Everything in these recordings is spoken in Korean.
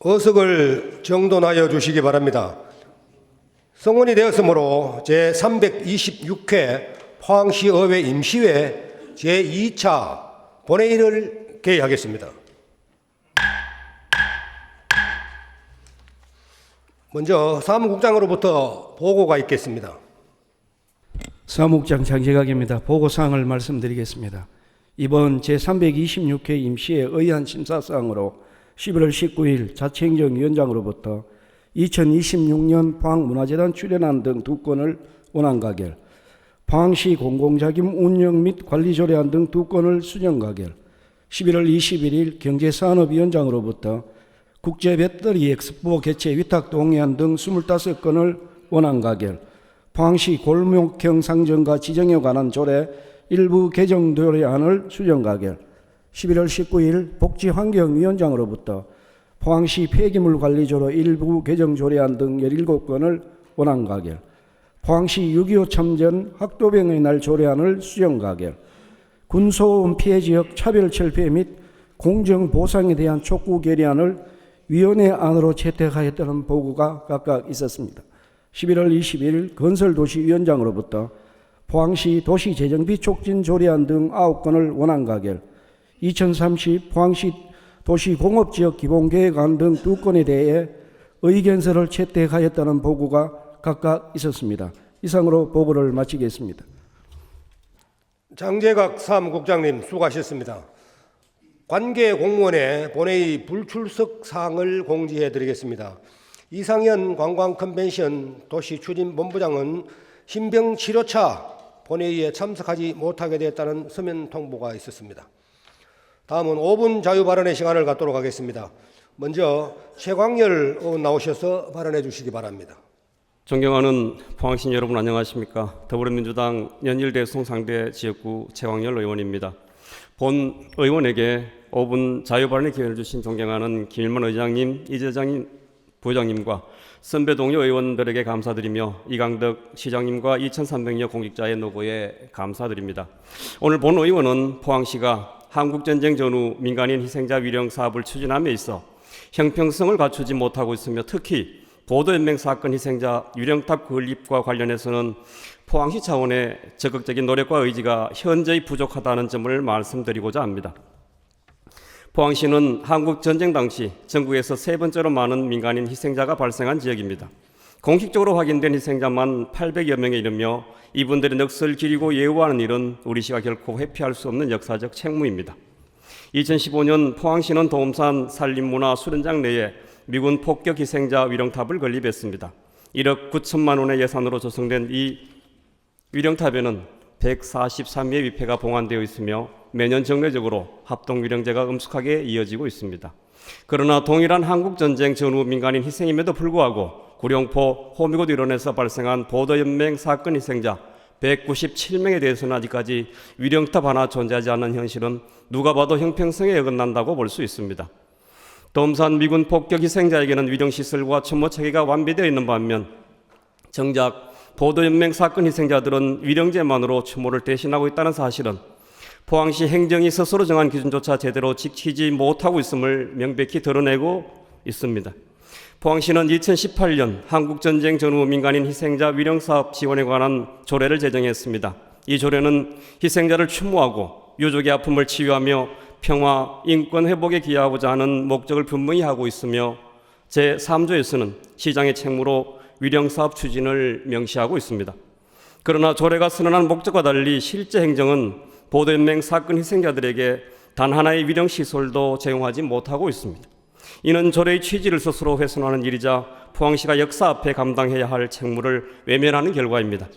어석을 정돈하여 주시기 바랍니다. 성원이 되었으므로 제326회 포항시의회 임시회 제2차 본회의를 개의하겠습니다. 먼저 사무국장으로부터 보고가 있겠습니다. 사무국장 장재각입니다. 보고사항을 말씀드리겠습니다. 이번 제326회 임시회 의안 심사사항으로 11월 19일 자치행정위원장으로부터 2026년 포항문화재단 출연안 등 2건을 원안 가결, 포항시 공공자금 운영 및 관리 조례안 등 2건을 수정 가결, 11월 21일 경제산업위원장으로부터 국제 배터리 엑스포 개최 위탁 동의안 등 25건을 원안 가결, 포항시 골목형 상점과 지정에 관한 조례 일부 개정 조례안을 수정 가결, 11월 19일 복지환경위원장으로부터 포항시 폐기물 관리조례 일부 개정 조례안 등 17건을 원안 가결, 포항시 6.25 참전 학도병의 날 조례안을 수정 가결, 군소음 피해 지역 차별 철폐 및 공정 보상에 대한 촉구 결의안을 위원회 안으로 채택하였다는 보고가 각각 있었습니다. 11월 20일 건설도시위원장으로부터 포항시 도시재정비 촉진 조례안 등 9건을 원안 가결, 2030 포항시 도시공업지역 기본계획안 등 2건에 대해 의견서를 채택하였다는 보고가 각각 있었습니다. 이상으로 보고를 마치겠습니다. 장재각 사무국장님 수고하셨습니다. 관계 공무원의 본회의 불출석 사항을 공지해 드리겠습니다. 이상현 관광컨벤션 도시추진본부장은 신병치료차 본회의에 참석하지 못하게 되었다는 서면 통보가 있었습니다. 다음은 5분 자유발언의 시간을 갖도록 하겠습니다. 먼저 최광열 의원 나오셔서 발언해 주시기 바랍니다. 존경하는 포항시 여러분 안녕하십니까. 더불어민주당 연일대송 상대 지역구 최광열 의원입니다. 본 의원에게 5분 자유발언의 기회를 주신 존경하는 김일만 의장님, 이재장 부회장님과 선배 동료 의원들에게 감사드리며 이강덕 시장님과 2,300여 공직자의 노고에 감사드립니다. 오늘 본 의원은 포항시가 한국전쟁 전후 민간인 희생자 위령 사업을 추진함에 있어 형평성을 갖추지 못하고 있으며 특히 보도연맹 사건 희생자 위령탑 건립과 관련해서는 포항시 차원의 적극적인 노력과 의지가 현저히 부족하다는 점을 말씀드리고자 합니다. 포항시는 한국전쟁 당시 전국에서 3번째로 많은 민간인 희생자가 발생한 지역입니다. 공식적으로 확인된 희생자만 800여 명에 이르며 이분들의 넋을 기리고 예우하는 일은 우리 시가 결코 회피할 수 없는 역사적 책무입니다. 2015년 포항시는 도움산 산림문화 수련장 내에 미군 폭격 희생자 위령탑을 건립했습니다. 1억 9천만 원의 예산으로 조성된 이 위령탑에는 143위의 위패가 봉안되어 있으며 매년 정례적으로 합동위령제가 엄숙하게 이어지고 있습니다. 그러나 동일한 한국전쟁 전후 민간인 희생임에도 불구하고 구룡포 호미곶 일원에서 발생한 보도연맹 사건 희생자 197명에 대해서는 아직까지 위령탑 하나 존재하지 않는 현실은 누가 봐도 형평성에 어긋난다고 볼 수 있습니다. 도움산 미군 폭격 희생자에게는 위령시설과 추모체계가 완비되어 있는 반면 정작 보도연맹 사건 희생자들은 위령제만으로 추모를 대신하고 있다는 사실은 포항시 행정이 스스로 정한 기준조차 제대로 지키지 못하고 있음을 명백히 드러내고 있습니다. 포항시는 2018년 한국전쟁 전후 민간인 희생자 위령사업 지원에 관한 조례를 제정했습니다. 이 조례는 희생자를 추모하고 유족의 아픔을 치유하며 평화, 인권 회복에 기여하고자 하는 목적을 분명히 하고 있으며 제3조에서는 시장의 책무로 위령사업 추진을 명시하고 있습니다. 그러나 조례가 선언한 목적과 달리 실제 행정은 보도연맹 사건 희생자들에게 단 하나의 위령시설도 제공하지 못하고 있습니다. 이는 조례의 취지를 스스로 훼손하는 일이자 포항시가 역사 앞에 감당해야 할 책무를 외면하는 결과입니다.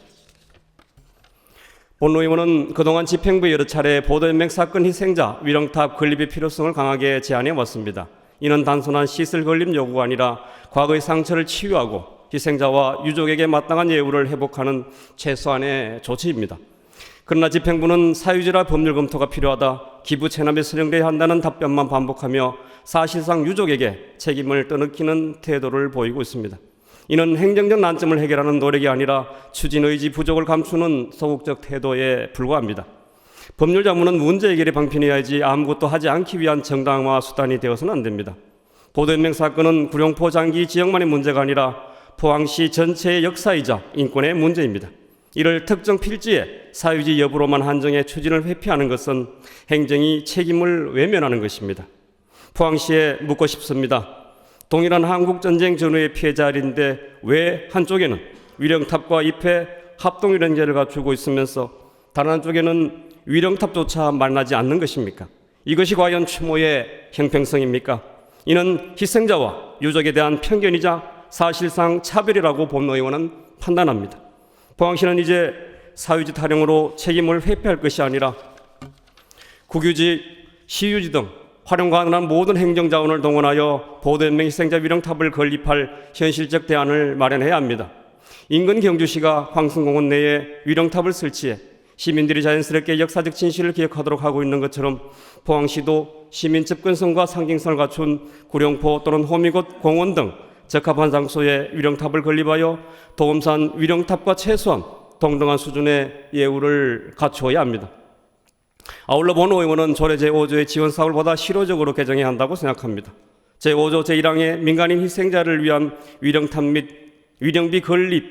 본 의원은 그동안 집행부에 여러 차례 보도연맹 사건 희생자 위령탑 건립의 필요성을 강하게 제안해 왔습니다. 이는 단순한 시설 건립 요구가 아니라 과거의 상처를 치유하고 희생자와 유족에게 마땅한 예우를 회복하는 최소한의 조치입니다. 그러나 집행부는 사유지라 법률 검토가 필요하다, 기부 체납에 선정돼야 한다는 답변만 반복하며 사실상 유족에게 책임을 떠넘기는 태도를 보이고 있습니다. 이는 행정적 난점을 해결하는 노력이 아니라 추진 의지 부족을 감추는 소극적 태도에 불과합니다. 법률 자문은 문제 해결의 방편이어야지 아무것도 하지 않기 위한 정당화 수단이 되어서는 안 됩니다. 보도연맹 사건은 구룡포 장기 지역만의 문제가 아니라 포항시 전체의 역사이자 인권의 문제입니다. 이를 특정 필지의 사유지 여부로만 한정해 추진을 회피하는 것은 행정이 책임을 외면하는 것입니다. 포항시에 묻고 싶습니다. 동일한 한국전쟁 전후의 피해자인데 왜 한쪽에는 위령탑과 입회 합동위령제를 갖추고 있으면서 다른 한쪽에는 위령탑조차 만나지 않는 것입니까? 이것이 과연 추모의 형평성입니까? 이는 희생자와 유족에 대한 편견이자 사실상 차별이라고 본 의원은 판단합니다. 포항시는 이제 사유지 타령으로 책임을 회피할 것이 아니라 국유지, 시유지 등 활용 가능한 모든 행정자원을 동원하여 보도연맹 희생자 위령탑을 건립할 현실적 대안을 마련해야 합니다. 인근 경주시가 황승공원 내에 위령탑을 설치해 시민들이 자연스럽게 역사적 진실을 기억하도록 하고 있는 것처럼 포항시도 시민 접근성과 상징성을 갖춘 구룡포 또는 호미곶 공원 등 적합한 장소에 위령탑을 건립하여 도움산 위령탑과 최소한 동등한 수준의 예우를 갖추어야 합니다. 아울러 본 의원은 조례 제5조의 지원 사업을 보다 실효적으로 개정해야 한다고 생각합니다. 제5조 제1항의 민간인 희생자를 위한 위령탑 및 위령비 건립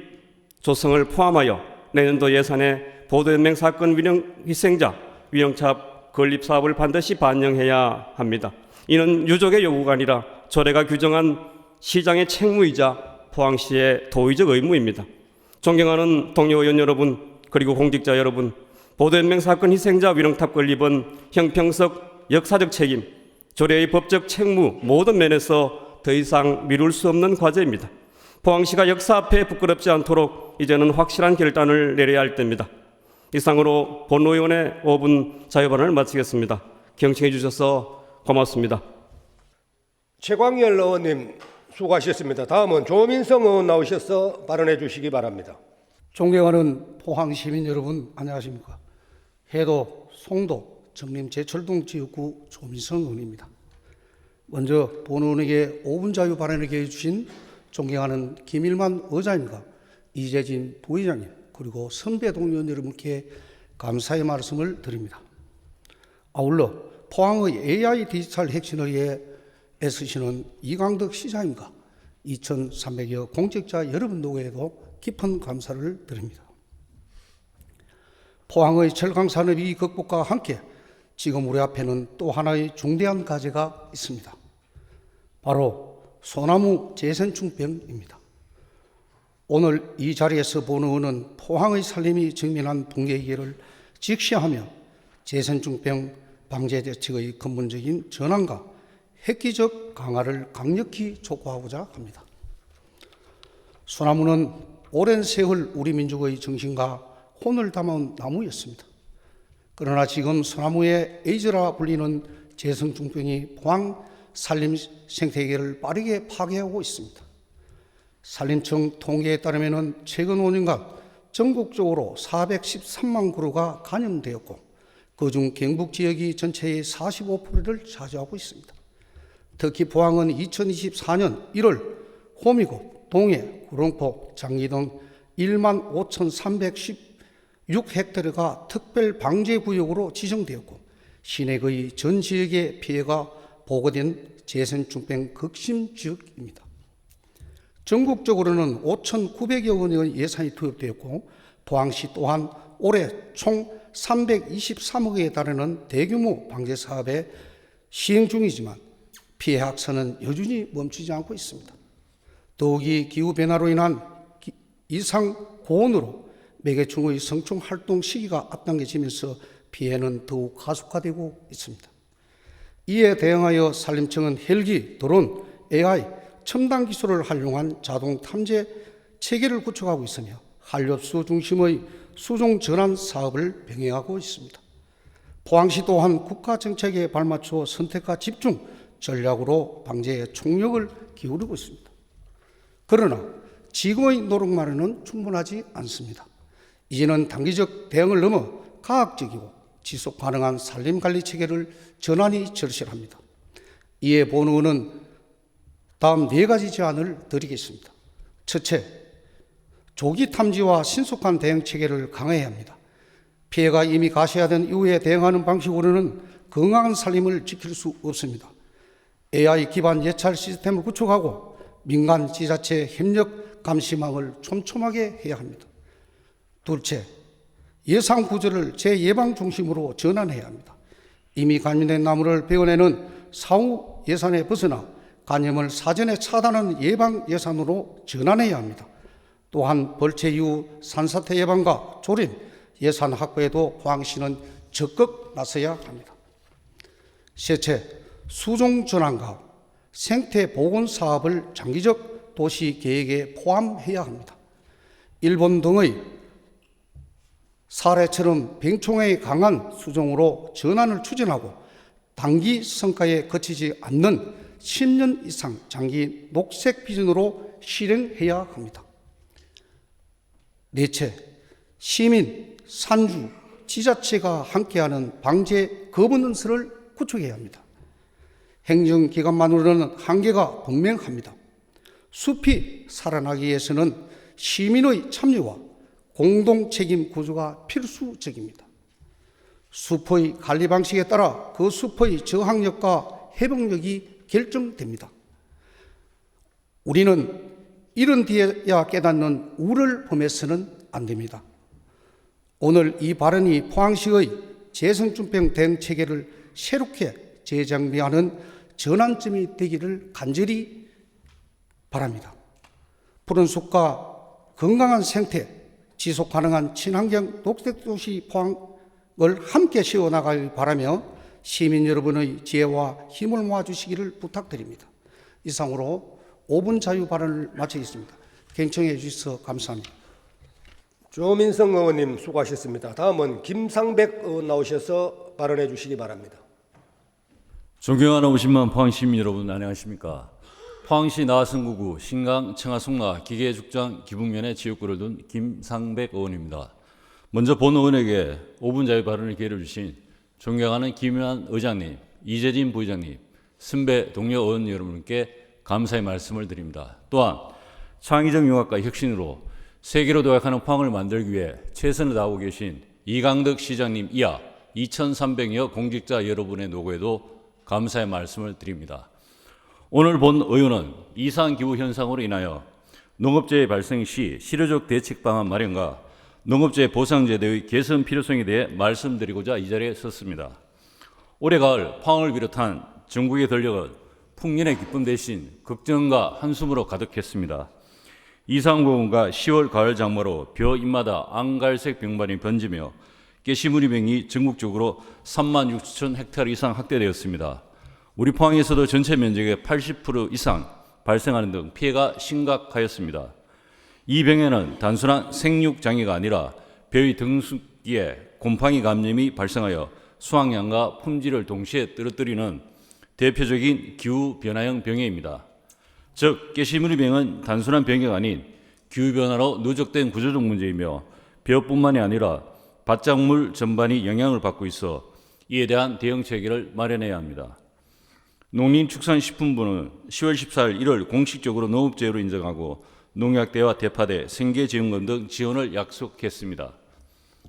조성을 포함하여 내년도 예산에 보도연맹 사건 위령 희생자 위령탑 건립 사업을 반드시 반영해야 합니다. 이는 유족의 요구가 아니라 조례가 규정한 시장의 책무이자 포항시의 도의적 의무입니다. 존경하는 동료 의원 여러분, 그리고 공직자 여러분, 보도연맹 사건 희생자 위령탑 건립은 형평성, 역사적 책임, 조례의 법적 책무 모든 면에서 더 이상 미룰 수 없는 과제입니다. 포항시가 역사 앞에 부끄럽지 않도록 이제는 확실한 결단을 내려야 할 때입니다. 이상으로 본 의원의 5분 자유발언을 마치겠습니다. 경청해 주셔서 고맙습니다. 최광열 의원님 수고하셨습니다. 다음은 조민성 의원 나오셔서 발언해 주시기 바랍니다. 존경하는 포항 시민 여러분, 안녕하십니까? 해도, 송도, 정림 제철동 지역구 조민성 의원입니다. 먼저 본 의원에게 5분 자유 발언을 기해 주신 존경하는 김일만 의장님과 이재진 부의장님, 그리고 선배 동료 여러분께 감사의 말씀을 드립니다. 아울러 포항의 AI 디지털 혁신을 위해 애쓰시는 이광덕 시장님과 2,300여 공직자 여러분 누구에도 깊은 감사를 드립니다. 포항의 철강 산업이 극복과 함께 지금 우리 앞에는 또 하나의 중대한 과제가 있습니다. 바로 소나무 재생충병입니다. 오늘 이 자리에서 본 의원은 포항의 산림이 직면한 붕괴 위기를 직시하며 재생충병 방제 대책의 근본적인 전환과 획기적 강화를 강력히 촉구하고자 합니다. 소나무는 오랜 세월 우리 민족의 정신과 혼을 담아온 나무였습니다. 그러나 지금 소나무의 에이즈라 불리는 재생충병이 포항 산림 생태계를 빠르게 파괴하고 있습니다. 산림청 통계에 따르면 최근 5년간 전국적으로 413만 그루가 감염되었고 그중 경북 지역이 전체의 45%를 차지하고 있습니다. 특히 포항은 2024년 1월 호미곶, 동해, 구룡포, 장기 등 1만 5,316헥타르가 특별 방제 구역으로 지정되었고 시내의 전 지역의 피해가 보고된 재생충병 극심 지역입니다. 전국적으로는 5,900여 원의 예산이 투입되었고 포항시 또한 올해 총 323억에 달하는 대규모 방제 사업에 시행 중이지만 피해 확산은 여전히 멈추지 않고 있습니다. 더욱이 기후변화로 인한 이상 고온으로 매개충의 성충 활동 시기가 앞당겨지면서 피해는 더욱 가속화되고 있습니다. 이에 대응하여 산림청은 헬기, 드론, AI, 첨단 기술을 활용한 자동 탐지 체계를 구축하고 있으며 한렵수 중심의 수종 전환 사업을 병행하고 있습니다. 포항시 또한 국가 정책에 발맞춰 선택과 집중 전략으로 방제에 총력을 기울이고 있습니다. 그러나 지금의 노력만으로는 충분하지 않습니다. 이제는 단기적 대응을 넘어 과학적이고 지속 가능한 산림관리 체계를 전환이 절실합니다. 이에 본 의원은 다음 4가지 제안을 드리겠습니다. 첫째, 조기 탐지와 신속한 대응 체계를 강화해야 합니다. 피해가 이미 가셔야된 이후에 대응하는 방식으로는 건강한 산림을 지킬 수 없습니다. AI 기반 예찰 시스템을 구축하고 민간 지자체 협력 감시망을 촘촘하게 해야 합니다. 둘째, 예산 구조를 재예방 중심으로 전환해야 합니다. 이미 감염된 나무를 베어내는 사후 예산에 벗어나 감염을 사전에 차단하는 예방 예산으로 전환해야 합니다. 또한 벌채 이후 산사태 예방과 조림, 예산 확보에도 포항시는 적극 나서야 합니다. 셋째, 수종 전환과 생태 보건 사업을 장기적 도시 계획에 포함해야 합니다. 일본 등의 사례처럼 병충해에 강한 수종으로 전환을 추진하고 단기 성과에 그치지 않는 10년 이상 장기 녹색 비전으로 실행해야 합니다. 넷째, 시민, 산주, 지자체가 함께하는 방제 거버넌스를 구축해야 합니다. 행정기관만으로는 한계가 분명합니다. 숲이 살아나기 위해서는 시민의 참여와 공동책임 구조가 필수적입니다. 숲의 관리 방식에 따라 그 숲의 저항력과 회복력이 결정됩니다. 우리는 이런 뒤에야 깨닫는 우를 범해서는 안 됩니다. 오늘 이 발언이 포항시의 재생준병 대응 체계를 새롭게 재정비하는 전환점이 되기를 간절히 바랍니다. 푸른 숲과 건강한 생태, 지속 가능한 친환경 녹색도시 포항을 함께 세워나가길 바라며 시민 여러분의 지혜와 힘을 모아주시기를 부탁드립니다. 이상으로 5분 자유 발언을 마치겠습니다. 경청해 주셔서 감사합니다. 조민성 의원님 수고하셨습니다. 다음은 김상백 의원 나오셔서 발언해 주시기 바랍니다. 존경하는 50만 포항시민 여러분 안녕하십니까. 포항시 나와성구구 신강 청하송라 기계죽장 기북면에 지역구를 둔 김상백 의원입니다. 먼저 본 의원에게 5분 자유 발언을 기회를 주신 존경하는 김윤환 의장님, 이재진 부의장님, 선배 동료 의원 여러분께 감사의 말씀을 드립니다. 또한 창의적 융합과 혁신으로 세계로 도약하는 포항을 만들기 위해 최선을 다하고 계신 이강덕 시장님 이하 2,300여 공직자 여러분의 노고에도 감사의 말씀을 드립니다. 오늘 본 의원은 이상기후 현상으로 인하여 농업재해 발생 시 실효적 대책 방안 마련과 농업재해 보상제도의 개선 필요성에 대해 말씀드리고자 이 자리에 섰습니다. 올해 가을 포항을 비롯한 전국의 전력은 풍년의 기쁨 대신 걱정과 한숨으로 가득했습니다. 이상고온과 10월 가을 장마로 벼 잎마다 앙갈색 병반이 번지며 깨시무늬병이 전국적으로 36,000 헥타르 이상 확대되었습니다. 우리 포항에서도 전체 면적의 80% 이상 발생하는 등 피해가 심각하였습니다. 이 병에는 단순한 생육장애가 아니라 벼의 등숙기에 곰팡이 감염이 발생하여 수확량과 품질을 동시에 떨어뜨리는 대표적인 기후변화형 병해입니다. 즉 깨시무늬병은 단순한 병해가 아닌 기후변화로 누적된 구조적 문제이며 벼뿐만이 아니라 밭작물 전반이 영향을 받고 있어 이에 대한 대응 체계를 마련해야 합니다. 농림축산식품부는 10월 14일 1월 공식적으로 농업재해로 인정하고 농약대와 대파대, 생계지원금 등 지원을 약속했습니다.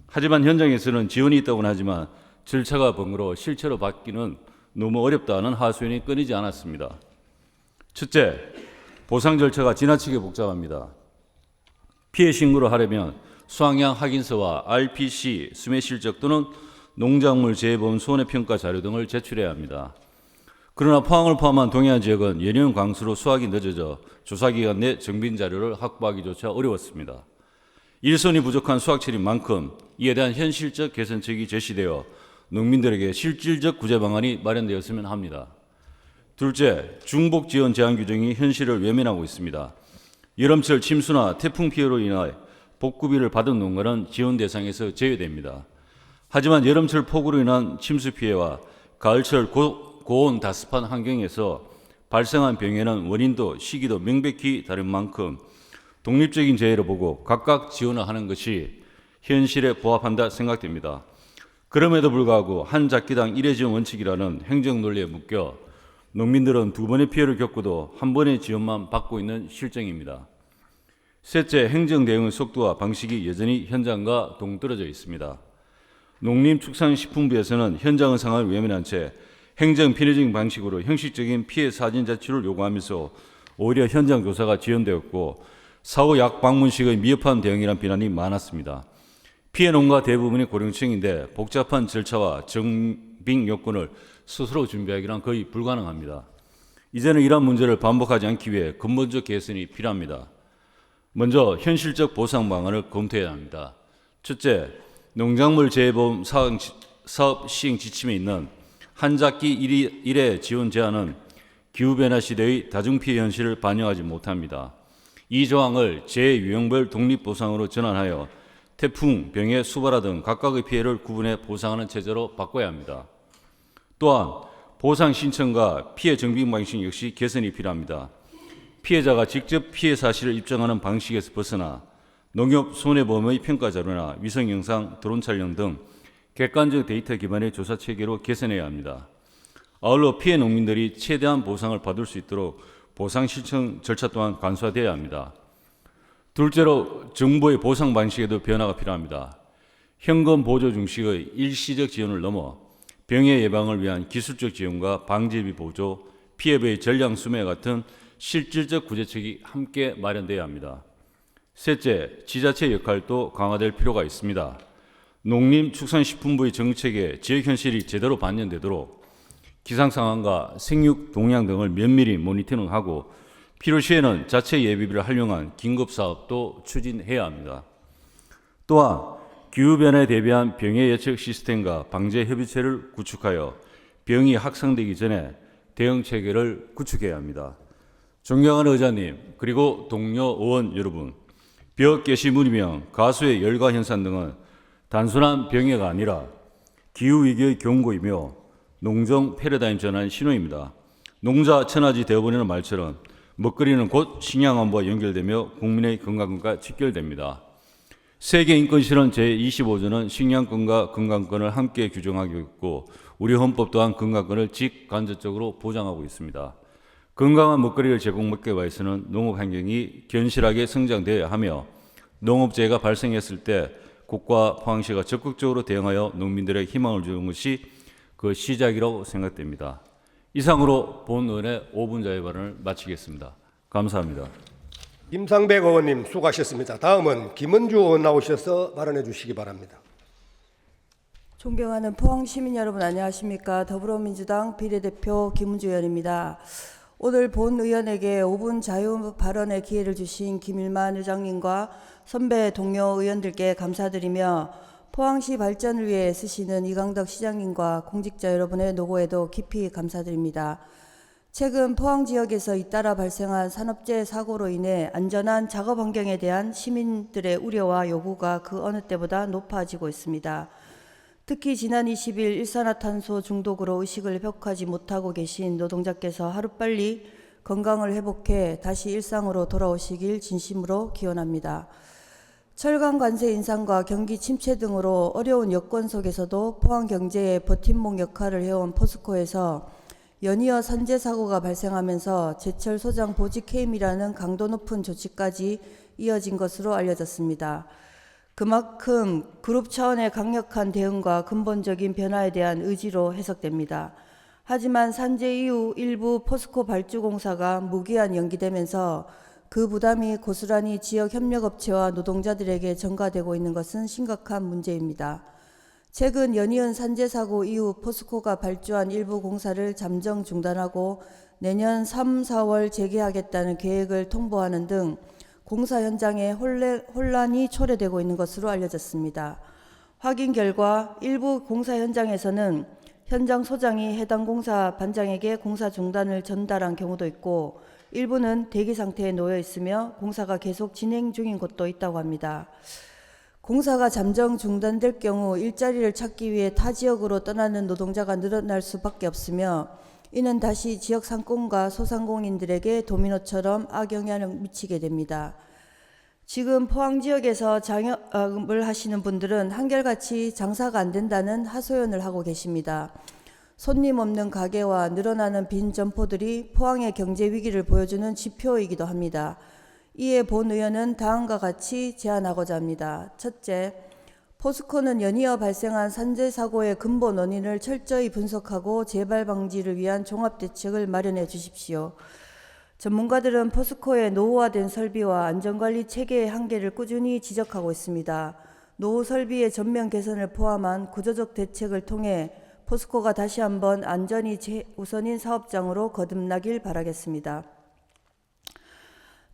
하지만 현장에서는 지원이 있다고는 하지만 절차가 번거로워 실체로 받기는 너무 어렵다는 하소연이 끊이지 않았습니다. 첫째, 보상 절차가 지나치게 복잡합니다. 피해 신고를 하려면 수확량 확인서와 RPC, 수매 실적 또는 농작물 재해보험 손해평가 자료 등을 제출해야 합니다. 그러나 포항을 포함한 동해안 지역은 연이은 강수로 수확이 늦어져 조사기간 내 정빈 자료를 확보하기조차 어려웠습니다. 일손이 부족한 수확철인 만큼 이에 대한 현실적 개선책이 제시되어 농민들에게 실질적 구제 방안이 마련되었으면 합니다. 둘째, 중복 지원 제한 규정이 현실을 외면하고 있습니다. 여름철 침수나 태풍 피해로 인해 복구비를 받은 농가는 지원 대상에서 제외됩니다. 하지만 여름철 폭우로 인한 침수 피해와 가을철 고온 다습한 환경에서 발생한 병에는 원인도 시기도 명백히 다른 만큼 독립적인 재해로 보고 각각 지원을 하는 것이 현실에 부합한다 생각됩니다. 그럼에도 불구하고 한 작기당 1회 지원 원칙이라는 행정 논리에 묶여 농민들은 두 번의 피해를 겪고도 한 번의 지원만 받고 있는 실정입니다. 셋째, 행정 대응의 속도와 방식이 여전히 현장과 동떨어져 있습니다. 농림축산식품부에서는 현장의 상황을 외면한 채 행정 편의적인 방식으로 형식적인 피해 사진 자체를 요구하면서 오히려 현장 조사가 지연되었고 사후 약 방문식의 미흡한 대응이란 비난이 많았습니다. 피해 농가 대부분이 고령층인데 복잡한 절차와 정빙 요건을 스스로 준비하기란 거의 불가능합니다. 이제는 이러한 문제를 반복하지 않기 위해 근본적 개선이 필요합니다. 먼저 현실적 보상 방안을 검토해야 합니다. 첫째, 농작물 재보험 사업 시행 지침에 있는 한 작기 1회 지원 제한은 기후변화 시대의 다중피해 현실을 반영하지 못합니다. 이 조항을 재유형별 독립보상으로 전환하여 태풍, 병해, 수발화 등 각각의 피해를 구분해 보상하는 체제로 바꿔야 합니다. 또한 보상 신청과 피해 정빙 방식 역시 개선이 필요합니다. 피해자가 직접 피해 사실을 입증하는 방식에서 벗어나 농협 손해보험의 평가 자료나 위성 영상, 드론 촬영 등 객관적 데이터 기반의 조사 체계로 개선해야 합니다. 아울러 피해 농민들이 최대한 보상을 받을 수 있도록 보상 신청 절차 또한 간소화되어야 합니다. 둘째로 정부의 보상 방식에도 변화가 필요합니다. 현금 보조 중식의 일시적 지원을 넘어 병해 예방을 위한 기술적 지원과 방제비 보조, 피해의 전량 수매 같은 실질적 구제책이 함께 마련되어야 합니다. 셋째, 지자체 역할도 강화될 필요가 있습니다. 농림축산식품부의 정책에 지역 현실이 제대로 반영되도록 기상 상황과 생육 동향 등을 면밀히 모니터링하고 필요시에는 자체 예비비를 활용한 긴급 사업도 추진해야 합니다. 또한 기후변화에 대비한 병해 예측 시스템과 방제 협의체를 구축하여 병이 확산되기 전에 대응 체계를 구축해야 합니다. 존경하는 의장님, 그리고 동료 의원 여러분, 벽 게시물이며 가수의 열과 현상 등은 단순한 병해가 아니라 기후위기의 경고이며 농정 패러다임 전환 신호입니다. 농자 천하지 되어버리는 말처럼 먹거리는 곧 식량 안보와 연결되며 국민의 건강과 직결됩니다. 세계인권실현 제25조는 식량권과 건강권을 함께 규정하고 있고 우리 헌법 또한 건강권을 직간접적으로 보장하고 있습니다. 건강한 먹거리를 제공하기 위해서는 농업 환경이 견실하게 성장되어야 하며 농업재해가 발생했을 때 국가 포항시가 적극적으로 대응하여 농민들의 희망을 주는 것이 그 시작이라고 생각됩니다. 이상으로 본 의원의 5분 자유 발언을 마치겠습니다. 감사합니다. 김상백 의원님 수고하셨습니다. 다음은 김은주 의원 나오셔서 발언해 주시기 바랍니다. 존경하는 포항 시민 여러분 안녕하십니까. 더불어민주당 비례대표 김은주 의원입니다. 오늘 본 의원에게 5분 자유 발언의 기회를 주신 김일만 의장님과 선배 동료 의원들께 감사드리며 포항시 발전을 위해 쓰시는 이강덕 시장님과 공직자 여러분의 노고에도 깊이 감사드립니다. 최근 포항 지역에서 잇따라 발생한 산업재해 사고로 인해 안전한 작업 환경에 대한 시민들의 우려와 요구가 그 어느 때보다 높아지고 있습니다. 특히 지난 20일 일산화탄소 중독으로 의식을 회복하지 못하고 계신 노동자께서 하루빨리 건강을 회복해 다시 일상으로 돌아오시길 진심으로 기원합니다. 철강 관세 인상과 경기 침체 등으로 어려운 여건 속에서도 포항 경제의 버팀목 역할을 해온 포스코에서 연이어 산재 사고가 발생하면서 제철 소장 보직 해임이라는 강도 높은 조치까지 이어진 것으로 알려졌습니다. 그만큼 그룹 차원의 강력한 대응과 근본적인 변화에 대한 의지로 해석됩니다. 하지만 산재 이후 일부 포스코 발주공사가 무기한 연기되면서 그 부담이 고스란히 지역 협력업체와 노동자들에게 전가되고 있는 것은 심각한 문제입니다. 최근 연이은 산재 사고 이후 포스코가 발주한 일부 공사를 잠정 중단하고 내년 3, 4월 재개하겠다는 계획을 통보하는 등 공사 현장에 혼란이 초래되고 있는 것으로 알려졌습니다. 확인 결과 일부 공사 현장에서는 현장 소장이 해당 공사 반장에게 공사 중단을 전달한 경우도 있고 일부는 대기 상태에 놓여 있으며 공사가 계속 진행 중인 곳도 있다고 합니다. 공사가 잠정 중단될 경우 일자리를 찾기 위해 타 지역으로 떠나는 노동자가 늘어날 수밖에 없으며 이는 다시 지역 상권과 소상공인들에게 도미노처럼 악영향을 미치게 됩니다. 지금 포항 지역에서 장업을 하시는 분들은 한결같이 장사가 안 된다는 하소연을 하고 계십니다. 손님 없는 가게와 늘어나는 빈 점포들이 포항의 경제 위기를 보여주는 지표이기도 합니다. 이에 본 의원은 다음과 같이 제안하고자 합니다. 첫째, 포스코는 연이어 발생한 산재 사고의 근본 원인을 철저히 분석하고 재발 방지를 위한 종합대책을 마련해 주십시오. 전문가들은 포스코의 노후화된 설비와 안전관리 체계의 한계를 꾸준히 지적하고 있습니다. 노후 설비의 전면 개선을 포함한 구조적 대책을 통해 포스코가 다시 한번 안전이 최우선인 사업장으로 거듭나길 바라겠습니다.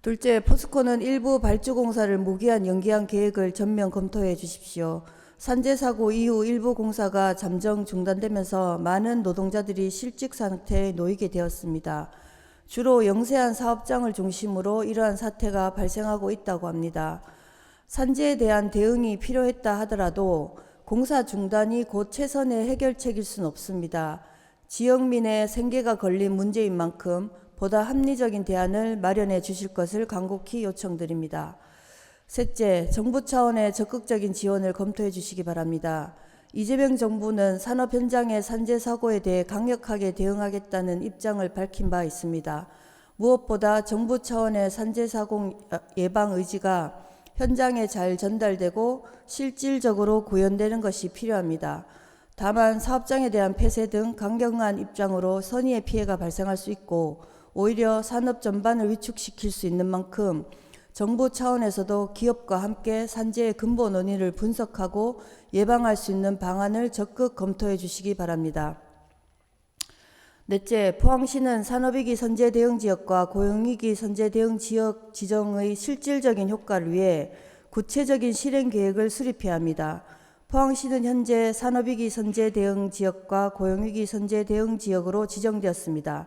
둘째, 포스코는 일부 발주공사를 무기한 연기한 계획을 전면 검토해 주십시오. 산재 사고 이후 일부 공사가 잠정 중단되면서 많은 노동자들이 실직 상태에 놓이게 되었습니다. 주로 영세한 사업장을 중심으로 이러한 사태가 발생하고 있다고 합니다. 산재에 대한 대응이 필요했다 하더라도 공사 중단이 곧 최선의 해결책일 수는 없습니다. 지역민의 생계가 걸린 문제인 만큼 보다 합리적인 대안을 마련해 주실 것을 간곡히 요청드립니다. 셋째, 정부 차원의 적극적인 지원을 검토해 주시기 바랍니다. 이재명 정부는 산업 현장의 산재 사고에 대해 강력하게 대응하겠다는 입장을 밝힌 바 있습니다. 무엇보다 정부 차원의 산재 사고 예방 의지가 현장에 잘 전달되고 실질적으로 구현되는 것이 필요합니다. 다만 사업장에 대한 폐쇄 등 강경한 입장으로 선의의 피해가 발생할 수 있고 오히려 산업 전반을 위축시킬 수 있는 만큼 정부 차원에서도 기업과 함께 산재의 근본 원인을 분석하고 예방할 수 있는 방안을 적극 검토해 주시기 바랍니다. 넷째, 포항시는 산업위기 선제 대응 지역과 고용위기 선제 대응 지역 지정의 실질적인 효과를 위해 구체적인 실행 계획을 수립해야 합니다. 포항시는 현재 산업위기 선제 대응 지역과 고용위기 선제 대응 지역으로 지정되었습니다.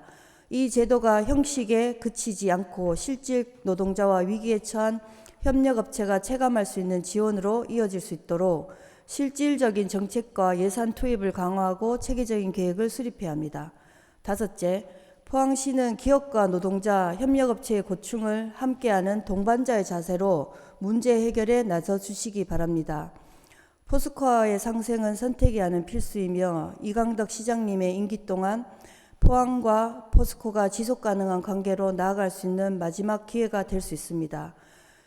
이 제도가 형식에 그치지 않고 실직 노동자와 위기에 처한 협력업체가 체감할 수 있는 지원으로 이어질 수 있도록 실질적인 정책과 예산 투입을 강화하고 체계적인 계획을 수립해야 합니다. 다섯째, 포항시는 기업과 노동자, 협력업체의 고충을 함께하는 동반자의 자세로 문제 해결에 나서 주시기 바랍니다. 포스코의 상생은 선택이 아닌 필수이며 이강덕 시장님의 임기 동안 포항과 포스코가 지속가능한 관계로 나아갈 수 있는 마지막 기회가 될 수 있습니다.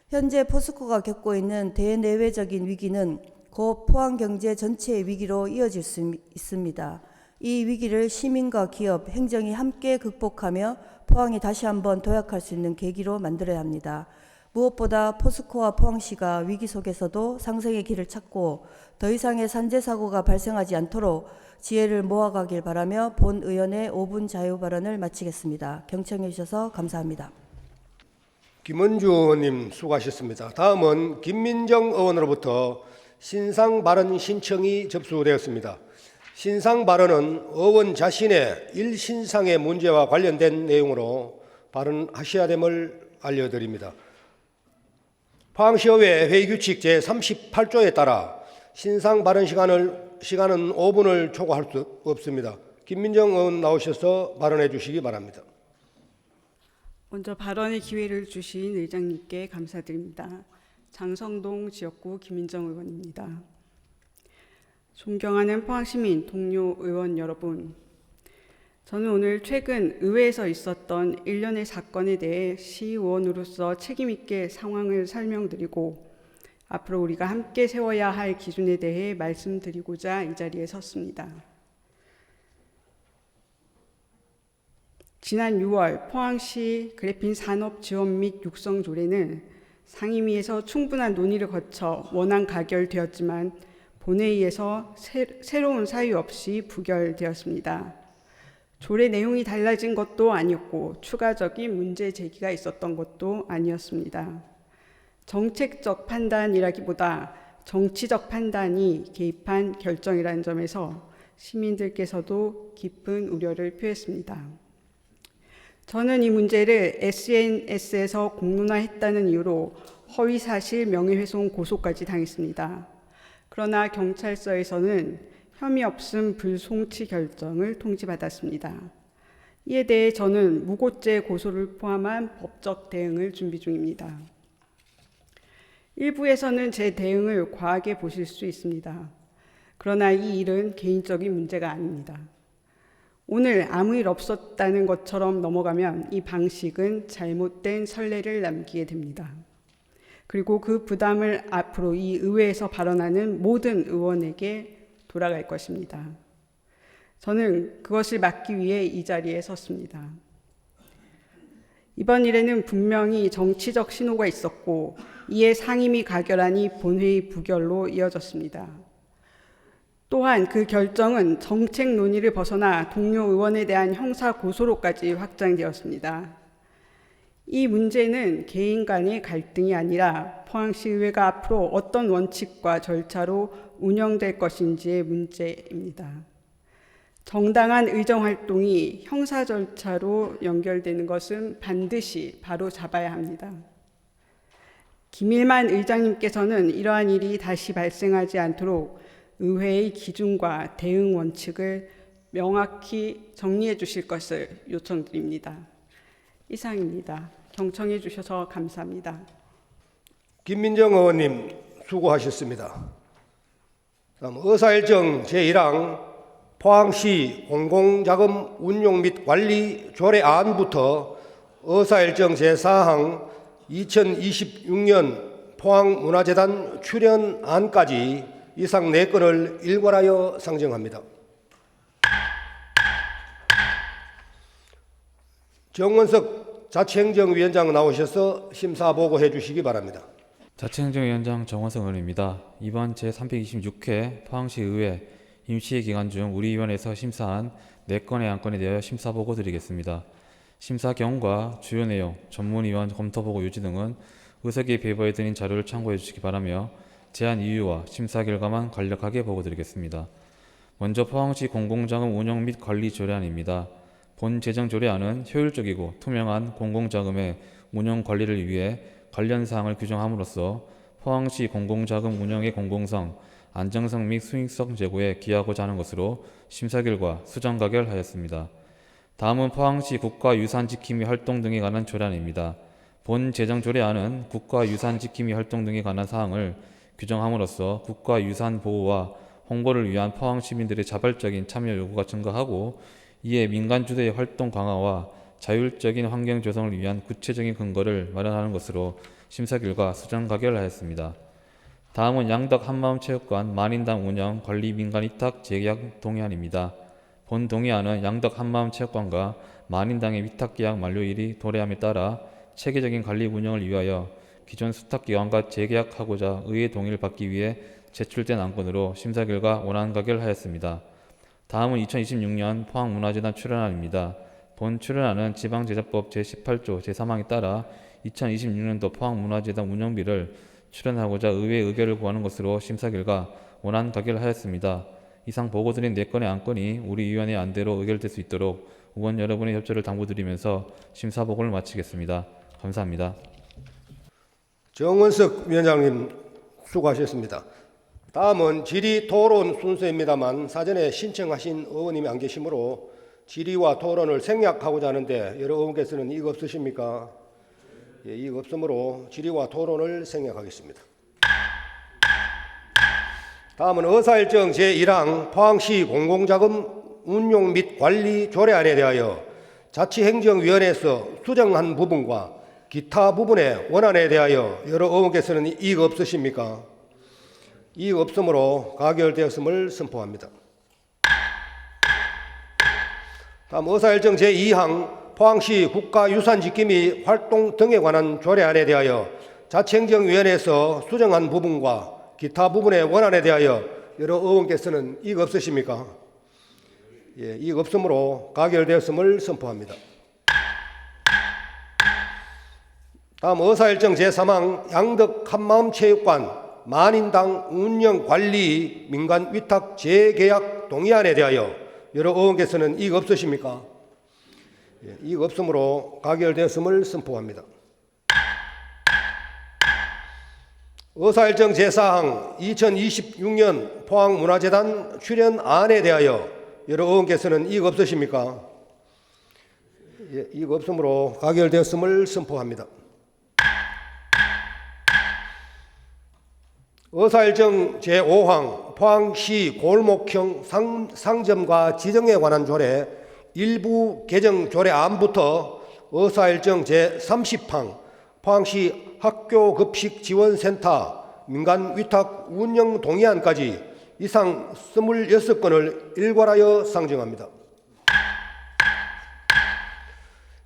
현재 포스코가 겪고 있는 대내외적인 위기는 곧 포항 경제 전체의 위기로 이어질 수 있습니다. 이 위기를 시민과 기업, 행정이 함께 극복하며 포항이 다시 한번 도약할 수 있는 계기로 만들어야 합니다. 무엇보다 포스코와 포항시가 위기 속에서도 상생의 길을 찾고 더 이상의 산재 사고가 발생하지 않도록 지혜를 모아가길 바라며 본 의원의 5분 자유 발언을 마치겠습니다. 경청해 주셔서 감사합니다. 김원주 의원님 수고하셨습니다. 다음은 김민정 의원으로부터 신상 발언 신청이 접수되었습니다. 신상 발언은 의원 자신의 일신상의 문제와 관련된 내용으로 발언하셔야 됨을 알려드립니다. 포항시의회 회의규칙 제38조에 따라 신상 발언 시간은 5분을 초과할 수 없습니다. 김민정 의원 나오셔서 발언해 주시기 바랍니다. 먼저 발언의 기회를 주신 의장님께 감사드립니다. 장성동 지역구 김민정 의원입니다. 존경하는 포항시민 동료 의원 여러분, 저는 오늘 최근 의회에서 있었던 일련의 사건에 대해 시의원으로서 책임있게 상황을 설명드리고 앞으로 우리가 함께 세워야 할 기준에 대해 말씀드리고자 이 자리에 섰습니다. 지난 6월 포항시 그래핀 산업 지원 및 육성 조례는 상임위에서 충분한 논의를 거쳐 원안 가결되었지만 본회의에서 새로운 사유 없이 부결되었습니다. 조례 내용이 달라진 것도 아니었고 추가적인 문제 제기가 있었던 것도 아니었습니다. 정책적 판단이라기보다 정치적 판단이 개입한 결정이라는 점에서 시민들께서도 깊은 우려를 표했습니다. 저는 이 문제를 SNS에서 공론화했다는 이유로 허위사실 명예훼손 고소까지 당했습니다. 그러나 경찰서에서는 혐의 없음 불송치 결정을 통지받았습니다. 이에 대해 저는 무고죄 고소를 포함한 법적 대응을 준비 중입니다. 일부에서는 제 대응을 과하게 보실 수 있습니다. 그러나 이 일은 개인적인 문제가 아닙니다. 오늘 아무 일 없었다는 것처럼 넘어가면 이 방식은 잘못된 선례를 남기게 됩니다. 그리고 그 부담을 앞으로 이 의회에서 발언하는 모든 의원에게 돌아갈 것입니다. 저는 그것을 막기 위해 이 자리에 섰습니다. 이번 일에는 분명히 정치적 신호가 있었고 이에 상임위 가결안이 본회의 부결로 이어졌습니다. 또한 그 결정은 정책 논의를 벗어나 동료 의원에 대한 형사 고소로까지 확장되었습니다. 이 문제는 개인 간의 갈등이 아니라 포항시 의회가 앞으로 어떤 원칙과 절차로 운영될 것인지의 문제입니다. 정당한 의정활동이 형사 절차로 연결되는 것은 반드시 바로 잡아야 합니다. 김일만 의장님께서는 이러한 일이 다시 발생하지 않도록 의회의 기준과 대응 원칙을 명확히 정리해 주실 것을 요청드립니다. 이상입니다. 경청해 주셔서 감사합니다. 김민정 의원님 수고하셨습니다. 다음 의사일정 제1항 포항시 공공자금 운용 및 관리 조례안부터 의사일정 제4항 2026년 포항문화재단 출연안까지 이상 4건을 일괄하여 상정합니다. 정원석 자치행정위원장 나오셔서 심사보고해 주시기 바랍니다. 자치행정위원장 정원석 의원입니다. 이번 제326회 포항시 의회 임시회 기간 중 우리 위원회에서 심사한 4건의 안건에 대하여 심사보고 드리겠습니다. 심사 경과, 주요 내용, 전문위원 검토보고 요지 등은 의석에 배부해드린 자료를 참고해 주시기 바라며 제안 이유와 심사 결과만 간략하게 보고드리겠습니다. 먼저 포항시 공공자금 운영 및 관리 조례안입니다. 본 재정조례안은 효율적이고 투명한 공공자금의 운영 관리를 위해 관련 사항을 규정함으로써 포항시 공공자금 운영의 공공성, 안정성 및 수익성 제고에 기하고자 하는 것으로 심사 결과 수정 가결하였습니다. 다음은 포항시 국가유산지킴이 활동 등에 관한 조례안입니다. 본 재정조례안은 국가유산지킴이 활동 등에 관한 사항을 규정함으로써 국가유산 보호와 홍보를 위한 포항 시민들의 자발적인 참여 요구가 증가하고 이에 민간 주도의 활동 강화와 자율적인 환경 조성을 위한 구체적인 근거를 마련하는 것으로 심사 결과 수정 가결하였습니다. 다음은 양덕 한마음체육관 만인당 운영 관리 민간 위탁 재계약 동의안입니다. 본 동의안은 양덕 한마음체육관과 만인당의 위탁 계약 만료일이 도래함에 따라 체계적인 관리 운영을 위하여 기존 수탁기관과 재계약하고자 의회 동의를 받기 위해 제출된 안건으로 심사 결과 원안 가결하였습니다. 다음은 2026년 포항문화재단 출연안입니다. 본 출연안은 지방제작법 제18조 제3항에 따라 2026년도 포항문화재단 운영비를 출연하고자 의회 의결을 구하는 것으로 심사 결과 원안 가결하였습니다. 이상 보고드린 4건의 안건이 우리 위원회 안대로 의결될 수 있도록 의원 여러분의 협조를 당부드리면서 심사 보고를 마치겠습니다. 감사합니다. 정원석 위원장님 수고하셨습니다. 다음은 질의 토론 순서입니다만 사전에 신청하신 의원님이 안 계시므로 질의와 토론을 생략하고자 하는데 여러 의원께서는 이의 없으십니까? 예, 이의 없으므로 질의와 토론을 생략하겠습니다. 다음은 의사일정 제1항 포항시 공공자금 운용 및 관리 조례안에 대하여 자치행정위원회에서 수정한 부분과 기타 부분의 원안에 대하여 여러 의원께서는 이의 없으십니까? 이의 없으므로 가결되었음을 선포합니다. 다음 의사일정 제2항 포항시 국가유산지킴이 활동 등에 관한 조례안에 대하여 자치행정위원회에서 수정한 부분과 기타 부분의 원안에 대하여 여러 의원께서는 이의 없으십니까? 예, 이의 없으므로 가결되었음을 선포합니다. 다음 의사일정 제3항 양덕 한마음체육관 만인당 운영 관리 민간 위탁 재계약 동의안에 대하여 여러 의원께서는 이의 없으십니까? 예, 이의 없으므로 가결되었음을 선포합니다. 의사일정 제4항 2026년 포항문화재단 출연안에 대하여 여러 의원께서는 이의 없으십니까? 예, 이의 없으므로 가결되었음을 선포합니다. 의사일정 제5항 포항시 골목형 상점과 지정에 관한 조례 일부 개정 조례안부터 의사일정 제30항 포항시 학교 급식 지원센터 민간 위탁 운영 동의안까지 이상 26건을 일괄하여 상정합니다.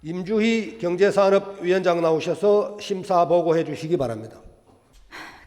임주희 경제산업위원장 나오셔서 심사 보고해 주시기 바랍니다.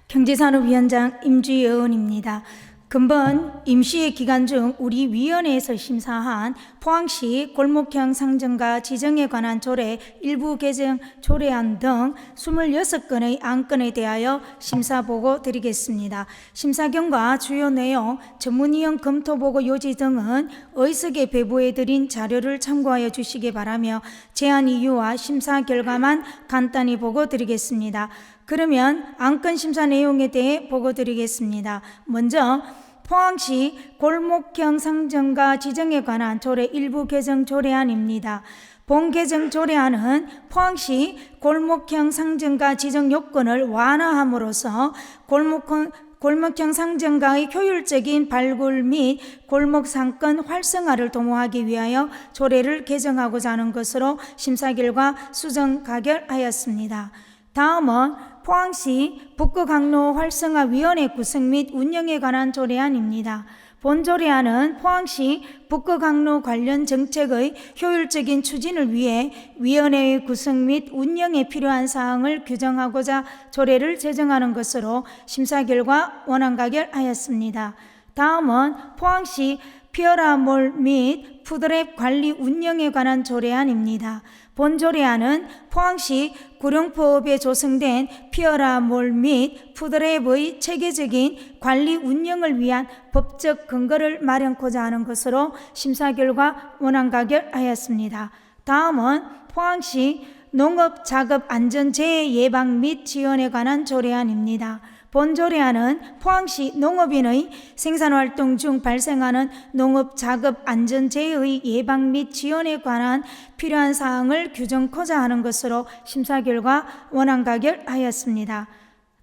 경제산업위원장 임주희 의원입니다. 근본 임시회 기간 중 우리 위원회에서 심사한 포항시 골목형 상정가 지정에 관한 조례 일부 개정 조례안 등 26건의 안건에 대하여 심사보고 드리겠습니다. 심사 경과 주요 내용, 전문위원 검토보고 요지 등은 의석에 배부해드린 자료를 참고하여 주시기 바라며 제안 이유와 심사 결과만 간단히 보고 드리겠습니다. 그러면 안건 심사 내용에 대해 보고 드리겠습니다. 먼저 포항시 골목형 상정가 지정에 관한 조례 일부 개정 조례안입니다. 본 개정 조례안은 포항시 골목형 상정가 지정 요건을 완화함으로써 골목형 상정가의 효율적인 발굴 및 골목 상권 활성화를 도모하기 위하여 조례를 개정하고자 하는 것으로 심사 결과 수정 가결하였습니다. 다음은 포항시 북구강로 활성화위원회 구성 및 운영에 관한 조례안입니다. 본 조례안은 포항시 북구강로 관련 정책의 효율적인 추진을 위해 위원회의 구성 및 운영에 필요한 사항을 규정하고자 조례를 제정하는 것으로 심사 결과 원안 가결하였습니다. 다음은 포항시 피어라몰 및 푸드랩 관리 운영에 관한 조례안입니다. 본 조례안은 포항시 구룡포읍에 조성된 피어라몰 및 푸드랩의 체계적인 관리 운영을 위한 법적 근거를 마련하고자 하는 것으로 심사 결과 원안 가결하였습니다. 다음은 포항시 농업작업안전재해 예방 및 지원에 관한 조례안입니다. 본 조례안은 포항시 농업인의 생산활동 중 발생하는 농업작업안전재해의 예방 및 지원에 관한 필요한 사항을 규정하고자 하는 것으로 심사 결과 원안 가결하였습니다.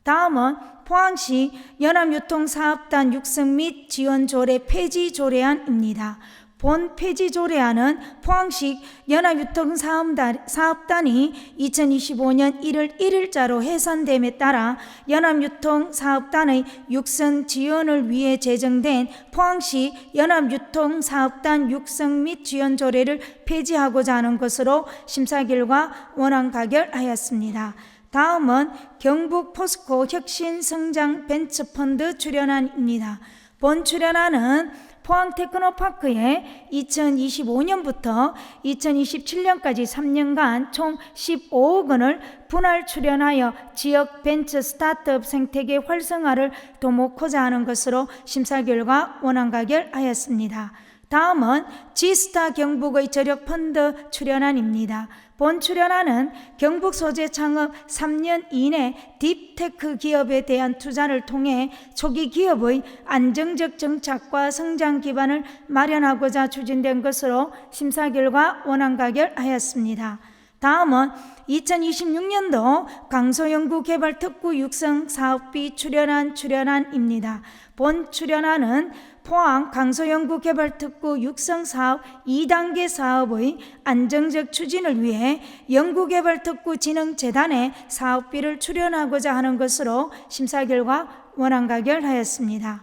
다음은 포항시 연합유통사업단 육성 및 지원 조례 폐지 조례안입니다. 본 폐지 조례안은 포항시 연합유통사업단이 2025년 1월 1일자로 해산됨에 따라 연합유통사업단의 육성 지원을 위해 제정된 포항시 연합유통사업단 육성 및 지원 조례를 폐지하고자 하는 것으로 심사 결과 원안 가결하였습니다. 다음은 경북 포스코 혁신성장 벤처펀드 출연안입니다. 본 출연안은 포항 테크노파크에 2025년부터 2027년까지 3년간 총 15억 원을 분할 출연하여 지역 벤처 스타트업 생태계 활성화를 도모하고자 하는 것으로 심사 결과 원안 가결하였습니다. 다음은 지스타 경북의 저력 펀드 출연안입니다. 본 출연안은 경북 소재 창업 3년 이내 딥테크 기업에 대한 투자를 통해 초기 기업의 안정적 정착과 성장 기반을 마련하고자 추진된 것으로 심사 결과 원안 가결하였습니다. 다음은 2026년도 강소연구개발특구 육성 사업비 출연안입니다. 본 출연안은 포항 강소연구개발특구 육성사업 2단계 사업의 안정적 추진을 위해 연구개발특구 진흥재단에 사업비를 출연하고자 하는 것으로 심사 결과 원안 가결하였습니다.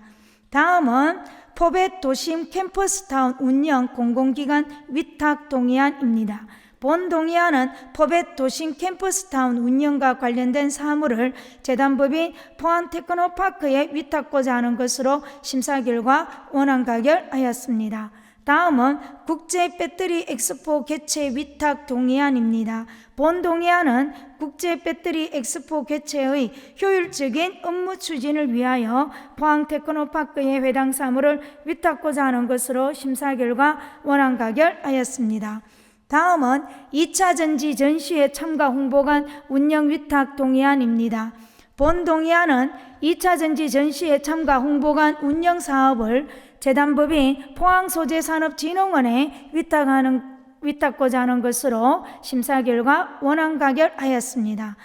다음은 포벳 도심 캠퍼스타운 운영 공공기관 위탁 동의안입니다. 본 동의안은 포벳 도심 캠퍼스타운 운영과 관련된 사무를 재단법인 포항 테크노파크에 위탁하고자 하는 것으로 심사 결과 원안 가결하였습니다. 다음은 국제 배터리 엑스포 개최 위탁 동의안입니다. 본 동의안은 국제 배터리 엑스포 개최의 효율적인 업무 추진을 위하여 포항 테크노파크에 해당 사무를 위탁하고자 하는 것으로 심사 결과 원안 가결하였습니다. 다음은 2차 전지 전시회 참가 홍보관 운영 위탁 동의안입니다. 본 동의안은 2차 전지 전시회 참가 홍보관 운영 사업을 재단법인 포항소재산업진흥원에 위탁하고자 하는 것으로 심사 결과 원안 가결하였습니다.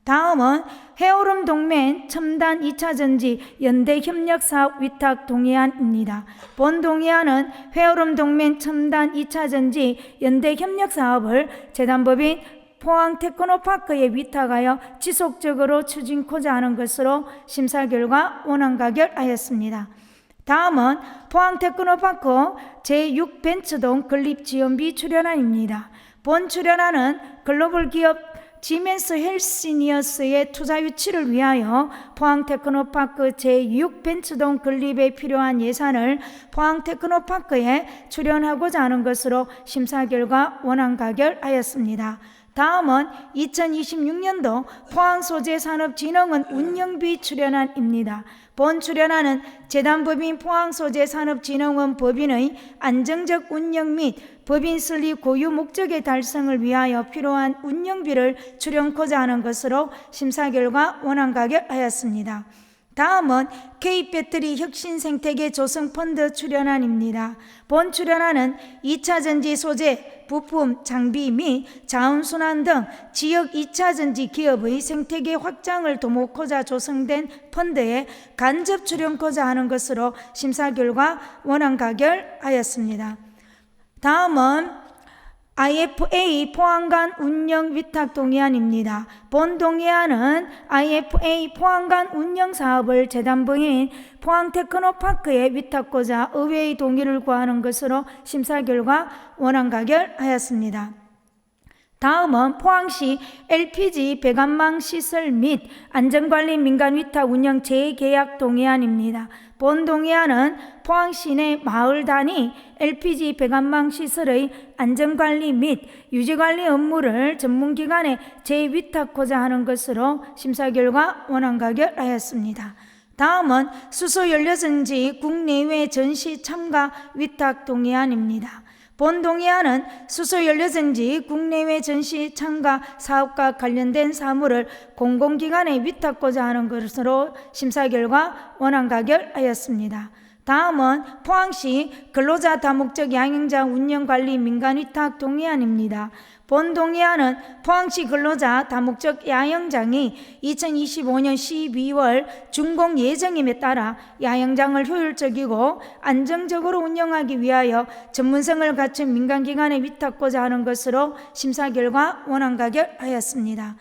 다음은 해오름 동맹 첨단 2차 전지 연대 협력 사업 위탁 동의안입니다. 본 동의안은 해오름 동맹 첨단 2차 전지 연대 협력 사업을 재단법인 포항 테크노파크에 위탁하여 지속적으로 추진코자 하는 것으로 심사 결과 원안 가결하였습니다. 다음은 포항 테크노파크 제6벤츠동 건립지원비 출연안입니다. 본 출연안은 글로벌 기업 지멘스 헬시니어스의 투자 유치를 위하여 포항 테크노파크 제6벤츠동 건립에 필요한 예산을 포항 테크노파크에 출연하고자 하는 것으로 심사 결과 원안 가결하였습니다. 다음은 2026년도 포항소재산업진흥원 운영비 출연안입니다. 본 출연안은 재단법인 포항소재산업진흥원 법인의 안정적 운영 및 법인 설립 고유 목적의 달성을 위하여 필요한 운영비를 출연코자 하는 것으로 심사 결과 원안 가결하였습니다. 다음은 K배터리 혁신생태계 조성펀드 출연안입니다. 본 출연안은 2차전지 소재, 부품, 장비 및 자원순환 등 지역 2차전지 기업의 생태계 확장을 도모코자 조성된 펀드에 간접 출연코자 하는 것으로 심사 결과 원안 가결하였습니다. 다음은 IFA 포항간 운영 위탁 동의안입니다. 본 동의안은 IFA 포항간 운영 사업을 재단법인 포항 테크노파크에 위탁고자 의회의 동의를 구하는 것으로 심사 결과 원안 가결하였습니다. 다음은 포항시 LPG 배관망 시설 및 안전관리 민간 위탁 운영 재계약 동의안입니다. 본 동의안은 포항시 내 마을 단위 LPG 배관망 시설의 안전관리 및 유지관리 업무를 전문기관에 재위탁하고자 하는 것으로 심사 결과 원안 가결하였습니다. 다음은 수소연료전지 국내외 전시 참가 위탁 동의안입니다. 본 동의안은 수소연료전지 국내외 전시 참가 사업과 관련된 사무를 공공기관에 위탁하고자 하는 것으로 심사 결과 원안 가결하였습니다. 다음은 포항시 근로자 다목적 양형자 운영관리 민간위탁 동의안입니다. 본 동의안은 포항시 근로자 다목적 야영장이 2025년 12월 준공 예정임에 따라 야영장을 효율적이고 안정적으로 운영하기 위하여 전문성을 갖춘 민간기관에 위탁하고자 하는 것으로 심사 결과 원안 가결하였습니다.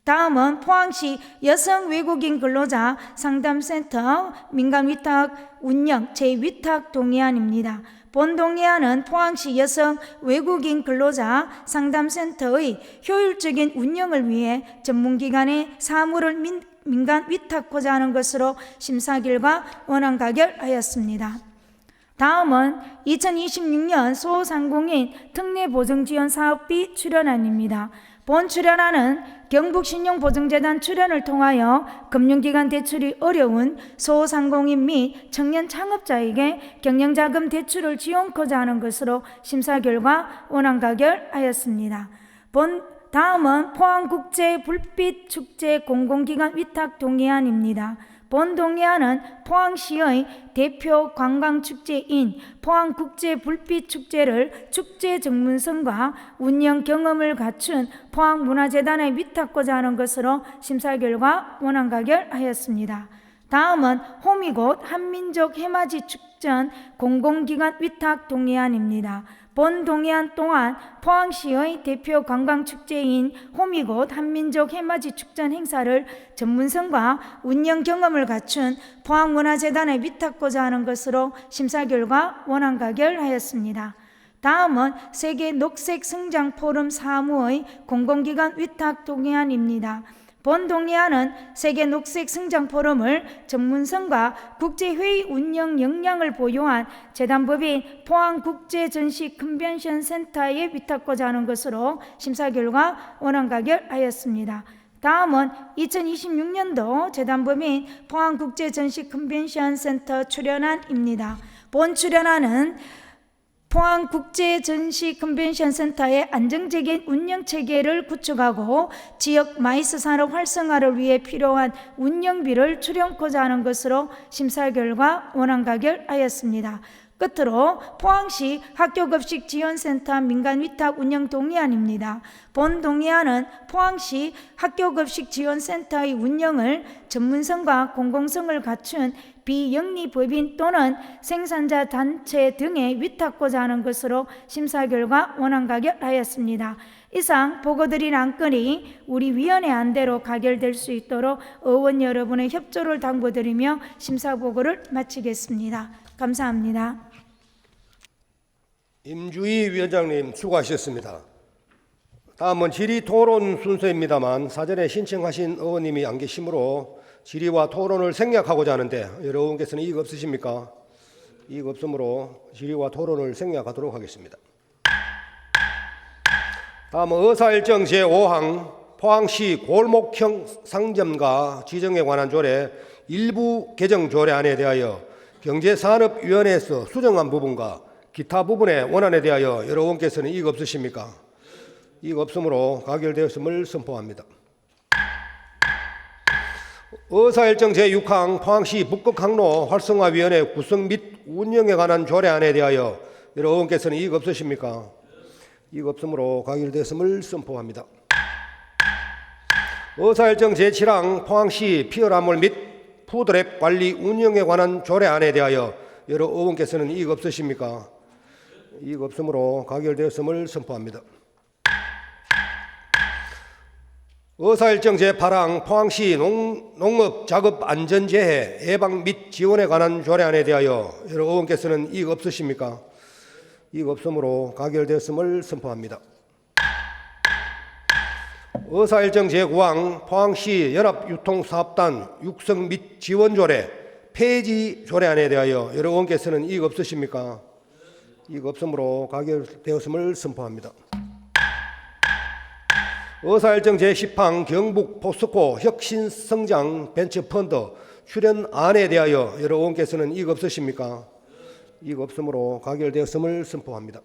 다음은 포항시 여성 외국인 근로자 상담센터 민간위탁 운영 재위탁 동의안입니다. 본 동의안은 포항시 여성 외국인 근로자 상담센터의 효율적인 운영을 위해 전문기관의 사무를 민간 위탁하고자 하는 것으로 심사 결과 원안 가결하였습니다. 다음은 2026년 소상공인 특례보증지원 사업비 출연안입니다. 본 출연안은 경북신용보증재단 출연을 통하여 금융기관 대출이 어려운 소상공인 및 청년 창업자에게 경영자금 대출을 지원하고자 하는 것으로 심사 결과 원안 가결하였습니다. 다음은 포항국제불빛축제 공공기관 위탁 동의안입니다. 본 동의안은 포항시의 대표 관광축제인 포항국제불빛축제를 축제 전문성과 운영 경험을 갖춘 포항문화재단에 위탁하고자 하는 것으로 심사 결과 원안 가결하였습니다. 다음은 호미곶 한민족 해맞이 축전 공공기관 위탁 동의안입니다. 본 동의안 또한 포항시의 대표 관광축제인 호미곶 한민족 해맞이 축전 행사를 전문성과 운영 경험을 갖춘 포항문화재단에 위탁하고자 하는 것으로 심사 결과 원안 가결하였습니다. 다음은 세계 녹색 성장 포럼 사무의 공공기관 위탁 동의안입니다. 본 동의안은 세계 녹색 성장 포럼을 전문성과 국제회의 운영 역량을 보유한 재단법인 포항국제전시 컨벤션 센터에 위탁하고자 하는 것으로 심사 결과 원안 가결하였습니다. 다음은 2026년도 재단법인 포항국제전시 컨벤션 센터 출연안입니다. 본 출연안은 포항국제전시 컨벤션 센터의 안정적인 운영체계를 구축하고 지역 마이스 산업 활성화를 위해 필요한 운영비를 출연하고자 하는 것으로 심사 결과 원안 가결하였습니다. 끝으로 포항시 학교급식 지원센터 민간위탁 운영 동의안입니다. 본 동의안은 포항시 학교급식 지원센터의 운영을 전문성과 공공성을 갖춘 비영리법인 또는 생산자 단체 등에 위탁하고자 하는 것으로 심사 결과 원안 가결하였습니다. 이상 보고드린 안건이 우리 위원회 안대로 가결될 수 있도록 의원 여러분의 협조를 당부드리며 심사보고를 마치겠습니다. 감사합니다. 임주희 위원장님 수고하셨습니다. 다음은 질의 토론 순서입니다만 사전에 신청하신 의원님이 안 계시므로 질의와 토론을 생략하고자 하는데 여러 의원께서는 이의 없으십니까? 이의 없으므로 질의와 토론을 생략하도록 하겠습니다. 다음은 의사일정 제5항 포항시 골목형 상점가 지정에 관한 조례 일부 개정 조례안에 대하여 경제산업위원회에서 수정한 부분과 기타 부분의 원안에 대하여 여러 의원께서는 이의 없으십니까? 이의 없으므로 가결되었음을 선포합니다. 의사일정 제6항 포항시 북극항로 활성화위원회 구성 및 운영에 관한 조례안에 대하여 여러 의원께서는 이의 없으십니까? 이의 없으므로 가결되었음을 선포합니다. 의사일정 제7항 포항시 피어나물 및 푸드랩 관리 운영에 관한 조례안에 대하여 여러 의원께서는 이의 없으십니까? 이의 없으므로 가결되었음을 선포합니다. 의사일정 제8항 포항시 농업작업안전재해 예방 및 지원에 관한 조례안에 대하여 여러 의원께서는 이의 없으십니까? 이의 없으므로 가결되었음을 선포합니다. 의사일정 제9항 포항시 연합유통사업단 육성 및 지원조례 폐지 조례안에 대하여 여러 의원께서는 이의 없으십니까? 이의 없으므로 가결되었음을 선포합니다. 의사일정 제10항 경북 포스코 혁신성장 벤처펀드 출연안에 대하여 여러 의원께서는 이의 없으십니까? 이의 없으므로 가결되었음을 선포합니다.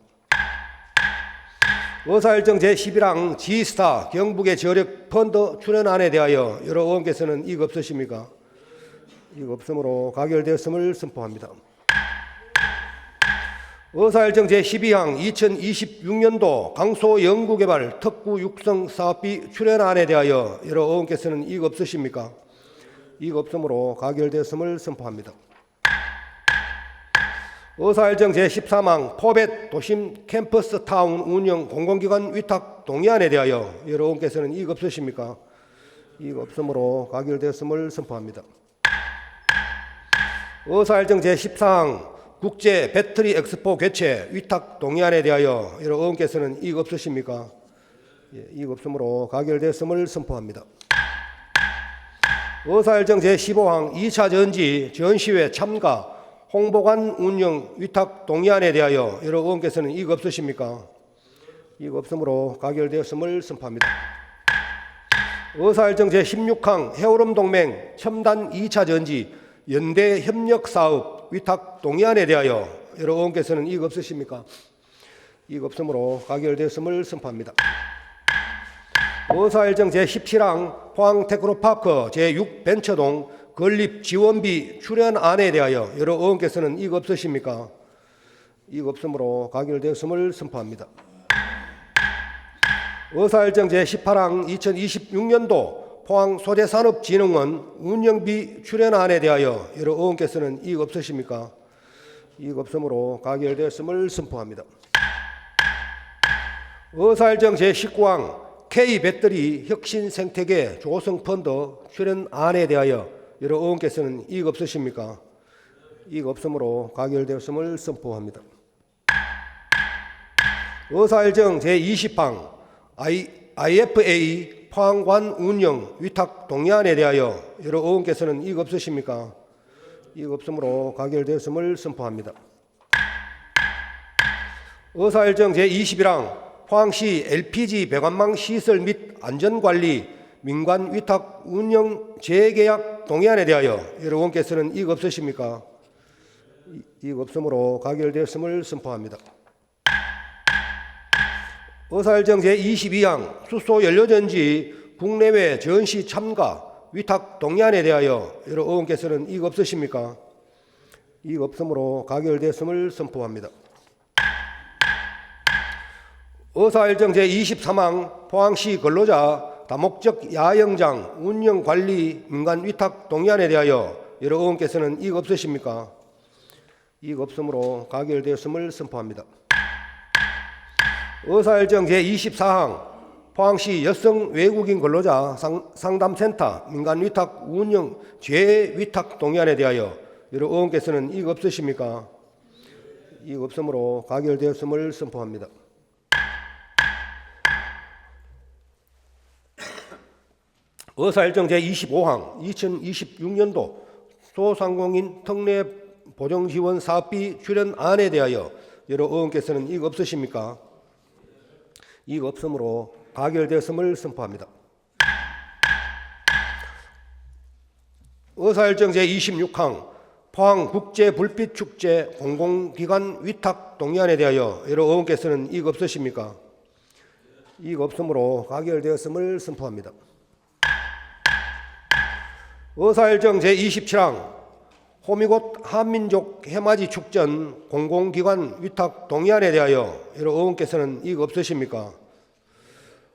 의사일정 제11항 지스타 경북의 저력 펀드 출연안에 대하여 여러 의원께서는 이의 없으십니까? 이의 없으므로 가결되었음을 선포합니다. 의사일정 제12항 2026년도 강소연구개발 특구 육성 사업비 출연안에 대하여 여러 의원께서는 이의 없으십니까? 이의 없으므로 가결되었음을 선포합니다. 의사일정 제13항 포벳 도심 캠퍼스 타운 운영 공공기관 위탁 동의안에 대하여 여러 의원께서는 이의 없으십니까? 이의 없으므로 가결되었음을 선포합니다. 의사일정 제14항 국제 배터리 엑스포 개최 위탁 동의안에 대하여 여러 의원께서는 이의 없으십니까? 이의 없으므로 가결되었음을 선포합니다. 의사일정 제15항 2차 전지 전시회 참가 홍보관 운영 위탁 동의안에 대하여 여러 의원께서는 이의 없으십니까? 이의 없으므로 가결되었음을 선포합니다. 의사일정 제16항 해오름 동맹 첨단 2차 전지 연대 협력 사업 위탁 동의안에 대하여 여러 의원께서는 이의 없으십니까? 이의 없으므로 가결되었음을 선포합니다. 의사일정 제17항 포항 테크노파크 제6 벤처동 건립 지원비 출연안에 대하여 여러 의원께서는 이의 없으십니까? 이의 없으므로 가결되었음을 선포합니다. 의사일정 제18항 2026년도 포항 소재산업진흥원 운영비 출연안에 대하여 여러 의원께서는 이의 없으십니까? 이의 없으므로 가결되었음을 선포합니다. 의사일정 제19항 K배터리 혁신생태계 조성펀드 출연안에 대하여 여러 의원께서는 이의 없으십니까? 이의 없으므로 가결되었음을 선포합니다. 의사일정 제20항 IFA 포항관 운영 위탁 동의안에 대하여 여러 의원께서는 이의 없으십니까? 이의 없으므로 가결되었음을 선포합니다. 의사일정 제21항 포항시 LPG 배관망 시설 및 안전관리 민관 위탁 운영 재계약 동의안에 대하여 여러 의원께서는 이의 없으십니까? 이의 없으므로 가결되었음을 선포합니다. 의사일정 제22항 수소연료전지 국내외 전시 참가 위탁 동의안에 대하여 여러 의원께서는 이의 없으십니까? 이의 없으므로 가결되었음을 선포합니다. 의사일정 제23항 포항시 근로자 다목적 야영장 운영관리 민간 위탁 동의안에 대하여 여러 의원께서는 이의 없으십니까? 이의 없으므로 가결되었음을 선포합니다. 의사일정 제24항 포항시 여성 외국인 근로자 상담센터 민간 위탁 운영 재위탁 동의안에 대하여 여러 의원께서는 이익 없으십니까? 이익 없으므로 가결되었음을 선포합니다. 의사일정 제25항 2026년도 소상공인 특례 보정지원 사업비 출연안에 대하여 여러 의원께서는 이익 없으십니까? 이익 없으므로 가결되었음을 선포합니다. 의사일정 제26항 포항국제불빛축제 공공기관 위탁 동의안에 대하여 여러 의원께서는 이익 없으십니까? 이익 없으므로 가결되었음을 선포합니다. 의사일정 제27항 호미곶 한민족 해맞이 축전 공공기관 위탁 동의안에 대하여 여러 의원께서는 이익 없으십니까?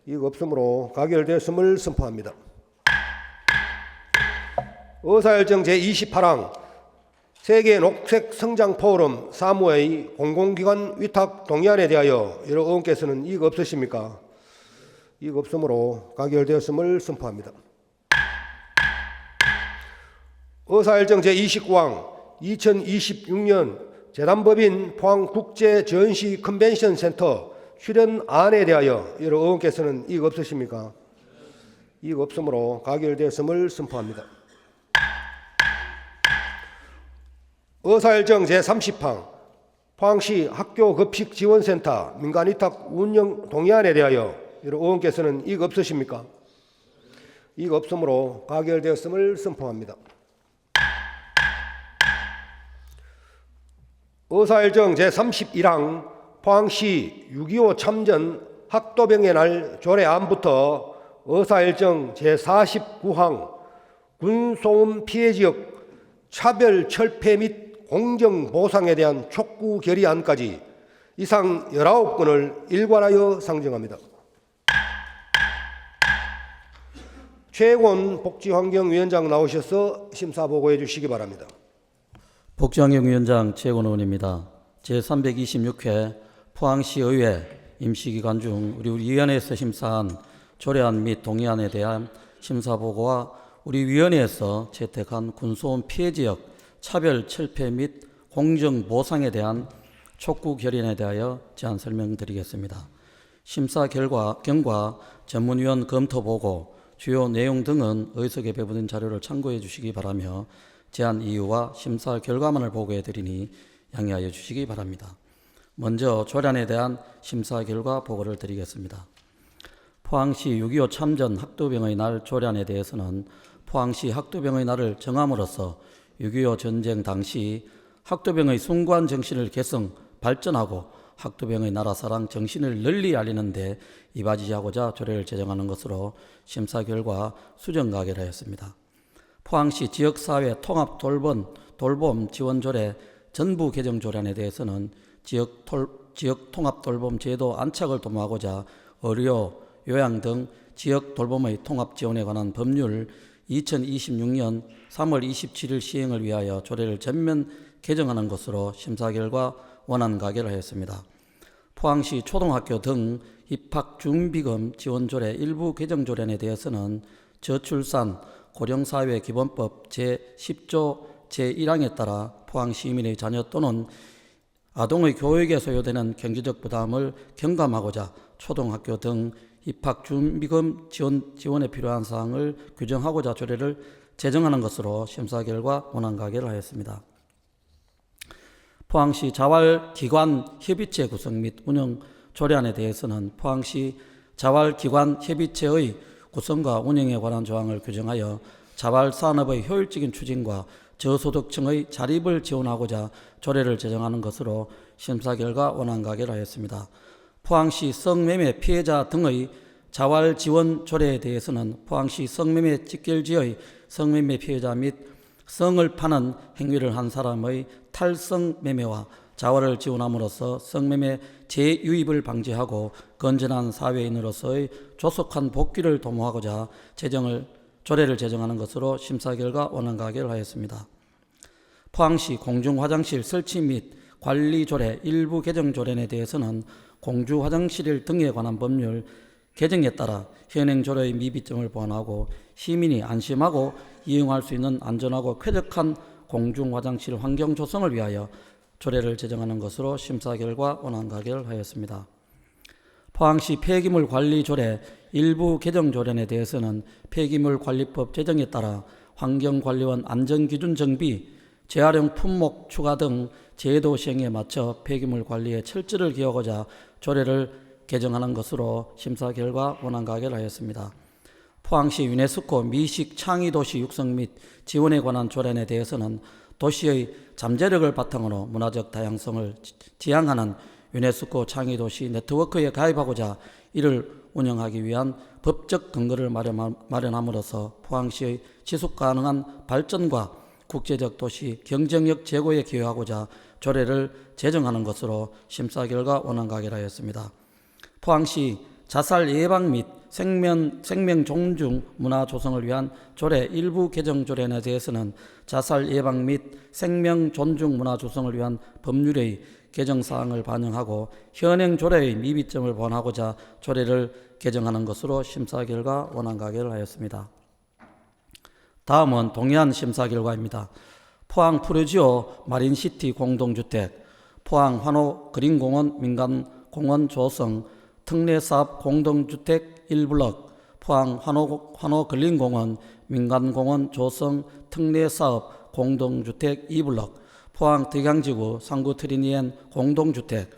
이익 없으므로 가결되었음을 선포합니다. 의사일정 제28항 세계 녹색 성장 포럼 사무의 공공기관 위탁 동의안에 대하여 여러 의원께서는 이익 없으십니까? 이익 없으므로 가결되었음을 선포합니다. 의사일정 제29항 2026년 재단법인 포항국제전시 컨벤션 센터 출연안에 대하여 여러 의원께서는 이익 없으십니까? 이익 없으므로 가결되었음을 선포합니다. 의사일정 제30항 포항시 학교급식지원센터 민간위탁 운영 동의안에 대하여 여러 의원께서는 이익 없으십니까? 이익 없으므로 가결되었음을 선포합니다. 의사일정 제31항 포항시 6.25 참전 학도병의 날 조례안부터 의사일정 제49항 군소음 피해지역 차별 철폐 및 공정보상에 대한 촉구 결의안까지 이상 19건을 일괄하여 상정합니다. 최혜곤 복지환경위원장 나오셔서 심사보고해 주시기 바랍니다. 복지환경위원장 최혜곤 의원입니다. 제326회 포항시의회 임시기간 중 우리 위원회에서 심사한 조례안 및 동의안에 대한 심사보고와 우리 위원회에서 채택한 군소음 피해지역 차별 철폐 및 공정보상에 대한 촉구 결의안에 대하여 제안 설명드리겠습니다. 심사 경과 전문위원 검토보고 주요 내용 등은 의석에 배부된 자료를 참고해 주시기 바라며 제안 이유와 심사 결과만을 보고해 드리니 양해하여 주시기 바랍니다. 먼저 조례안에 대한 심사 결과 보고를 드리겠습니다. 포항시 6.25 참전 학도병의 날 조례안에 대해서는 포항시 학도병의 날을 정함으로써 6.25 전쟁 당시 학도병의 숭고한 정신을 계승, 발전하고 학도병의 나라사랑 정신을 널리 알리는 데 이바지하고자 조례를 제정하는 것으로 심사 결과 수정 가결하였습니다. 포항시 지역사회 통합 돌봄 지원조례 전부 개정 조례안에 대해서는 지역 통합 돌봄 제도 안착을 도모하고자 의료, 요양 등 지역 돌봄의 통합 지원에 관한 법률 2026년 3월 27일 시행을 위하여 조례를 전면 개정하는 것으로 심사 결과 원안 가결하였습니다. 포항시 초등학교 등 입학준비금 지원조례 일부 개정 조례안에 대해서는 저출산 고령사회기본법 제10조 제1항에 따라 포항시민의 자녀 또는 아동의 교육에 소요되는 경제적 부담을 경감하고자 초등학교 등 입학준비금 지원에 필요한 사항을 규정하고자 조례를 제정하는 것으로 심사 결과 원안 가결하였습니다. 포항시 자활기관 협의체 구성 및 운영 조례안에 대해서는 포항시 자활기관 협의체의 구성과 운영에 관한 조항을 규정하여 자활산업의 효율적인 추진과 저소득층의 자립을 지원하고자 조례를 제정하는 것으로 심사 결과 원안 가결하였습니다. 포항시 성매매 피해자 등의 자활 지원 조례에 대해서는 포항시 성매매 직결지의 성매매 피해자 및 성을 파는 행위를 한 사람의 탈성매매와 자활을 지원함으로써 성매매 재유입을 방지하고 건전한 사회인으로서의 조속한 복귀를 도모하고자 조례를 제정하는 것으로 심사 결과 원안 가결하였습니다. 포항시 공중화장실 설치 및 관리 조례 일부 개정 조례에 대해서는 공중화장실 등에 관한 법률 개정에 따라 현행 조례의 미비점을 보완하고 시민이 안심하고 이용할 수 있는 안전하고 쾌적한 공중 화장실 환경 조성을 위하여 조례를 제정하는 것으로 심사 결과 원안 가결하였습니다. 포항시 폐기물 관리 조례 일부 개정 조례에 대해서는 폐기물 관리법 제정에 따라 환경관리원 안전기준 정비, 재활용 품목 추가 등 제도 시행에 맞춰 폐기물 관리에 철저를 기하고자 조례를 개정하는 것으로 심사 결과 원안 가결하였습니다. 포항시 유네스코 미식 창의도시 육성 및 지원에 관한 조례에 대해서는 도시의 잠재력을 바탕으로 문화적 다양성을 지향하는 유네스코 창의도시 네트워크에 가입하고자 이를 운영하기 위한 법적 근거를 마련함으로써 포항시의 지속가능한 발전과 국제적 도시 경쟁력 제고에 기여하고자 조례를 제정하는 것으로 심사 결과 원안 가결하였습니다. 포항시 자살 예방 및 생명 존중 문화 조성을 위한 조례 일부 개정 조례에 대해서는 자살 예방 및 생명 존중 문화 조성을 위한 법률의 개정 사항을 반영하고 현행 조례의 미비점을 보완하고자 조례를 개정하는 것으로 심사 결과 원안 가결하였습니다. 다음은 동의안 심사 결과입니다. 포항 푸르지오 마린시티 공동주택, 포항 환호 그린공원 민간공원 조성 특례사업 공동주택 1블럭, 포항 환호 근린공원 민간공원 조성 특례사업 공동주택 2블럭, 포항 덕양지구 상구 트리니엔 공동주택,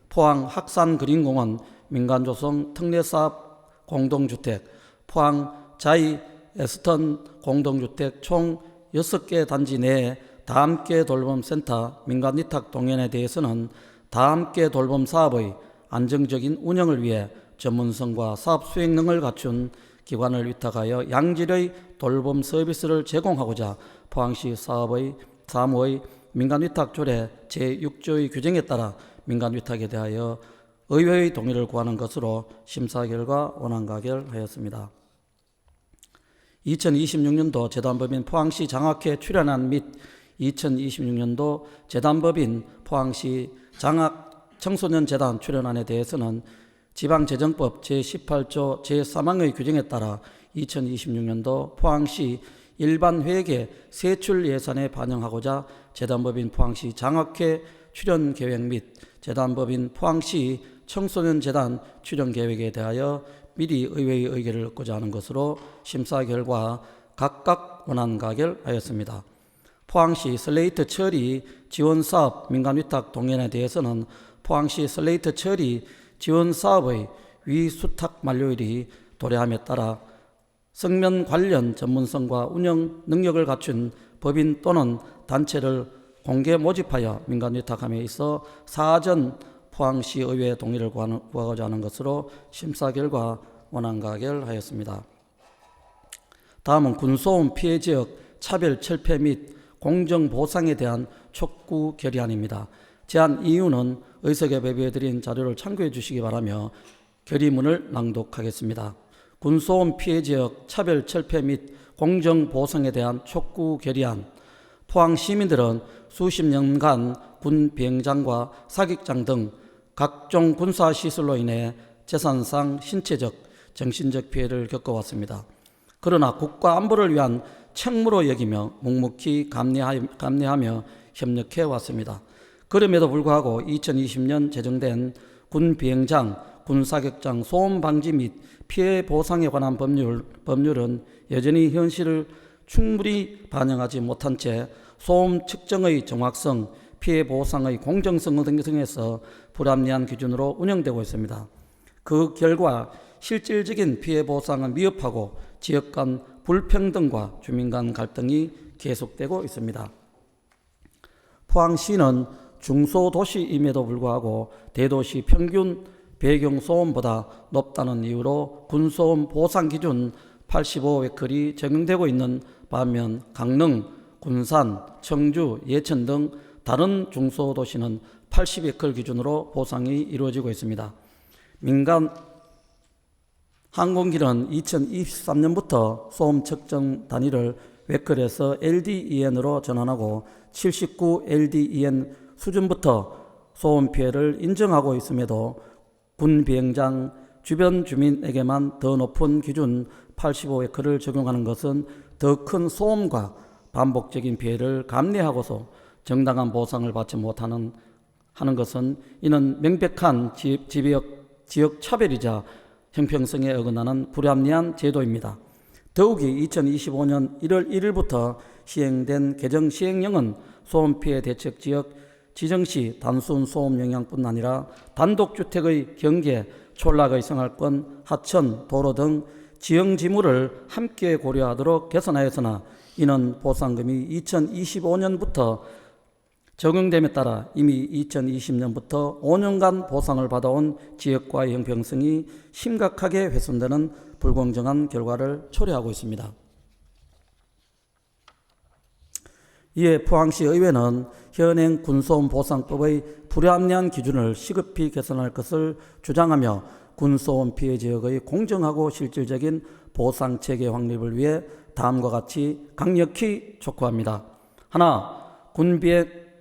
포항 학산 그린공원 민간조성 특례사업 공동주택, 포항 자이 에스턴 공동주택 총 6개 단지 내에 다함께 돌봄센터 민간위탁 동행에 대해서는 다함께 돌봄 사업의 안정적인 운영을 위해 전문성과 사업 수행능을 갖춘 기관을 위탁하여 양질의 돌봄 서비스를 제공하고자 포항시 사무의 민간위탁조례 제6조의 규정에 따라 민간위탁에 대하여 의회의 동의를 구하는 것으로 심사 결과 원안 가결하였습니다. 2026년도 재단법인 포항시 장학회 출연안 및 2026년도 재단법인 포항시 장학 청소년 재단 출연안에 대해서는 지방재정법 제18조 제3항의 규정에 따라 2026년도 포항시 일반회계 세출 예산에 반영하고자 재단법인 포항시 장학회 출연 계획 및 재단법인 포항시 청소년 재단 출연 계획에 대하여 미리 의회의 의결을 얻고자 하는 것으로 심사 결과 각각 원안 가결하였습니다. 포항시 슬레이트 처리 지원사업 민간위탁 동행에 대해서는 포항시 슬레이트 처리 지원사업의 위수탁 만료일이 도래함에 따라 성면 관련 전문성과 운영 능력을 갖춘 법인 또는 단체를 공개 모집하여 민간위탁함에 있어 사전 포항시 의회 동의를 구하고자 하는 것으로 심사 결과 원안 가결하였습니다. 다음은 군소음 피해 지역 차별 철폐 및 공정 보상에 대한 촉구 결의안입니다. 제안 이유는 의석에 배부해드린 자료를 참고해 주시기 바라며 결의문을 낭독하겠습니다. 군소음 피해 지역 차별 철폐 및 공정 보상에 대한 촉구 결의안. 포항 시민들은 수십 년간 군 비행장과 사격장 등 각종 군사 시설로 인해 재산상 신체적, 정신적 피해를 겪어왔습니다. 그러나 국가 안보를 위한 책무로 여기며 묵묵히 감내하며 협력해 왔습니다. 그럼에도 불구하고 2020년 제정된 군 비행장, 군 사격장 소음 방지 및 피해 보상에 관한 법률은 여전히 현실을 충분히 반영하지 못한 채 소음 측정의 정확성, 피해 보상의 공정성 등에서 불합리한 기준으로 운영되고 있습니다. 그 결과 실질적인 피해 보상은 미흡하고 지역 간 불평등과 주민 간 갈등이 계속되고 있습니다. 포항시는 중소도시임에도 불구하고 대도시 평균 배경 소음보다 높다는 이유로 군소음 보상 기준 85웨클이 적용되고 있는 반면 강릉, 군산, 청주, 예천 등 다른 중소도시는 80웨클 기준으로 보상이 이루어지고 있습니다. 민간 항공기는 2023년부터 소음 측정 단위를 웨클에서 LDEN으로 전환하고 79 LDEN 수준부터 소음 피해를 인정하고 있음에도 군 비행장, 주변 주민에게만 더 높은 기준 85에크를 적용하는 것은 더 큰 소음과 반복적인 피해를 감내하고서 정당한 보상을 받지 못하는 하는 것은 이는 명백한 지역 차별이자 형평성에 어긋나는 불합리한 제도입니다. 더욱이 2025년 1월 1일부터 시행된 개정 시행령은 소음피해 대책지역 지정 시 단순 소음 영향뿐 아니라 단독주택의 경계, 촌락의 생활권, 하천, 도로 등 지형지물을 함께 고려하도록 개선하였으나 이는 보상금이 2025년부터 적용됨에 따라 이미 2020년부터 5년간 보상을 받아온 지역과의 형평성이 심각하게 훼손되는 불공정한 결과를 초래하고 있습니다. 이에 포항시 의회는 현행 군소음 보상법의 불합리한 기준을 시급히 개선할 것을 주장하며 군소음 피해 지역의 공정하고 실질적인 보상 체계 확립을 위해 다음과 같이 강력히 촉구합니다. 하나,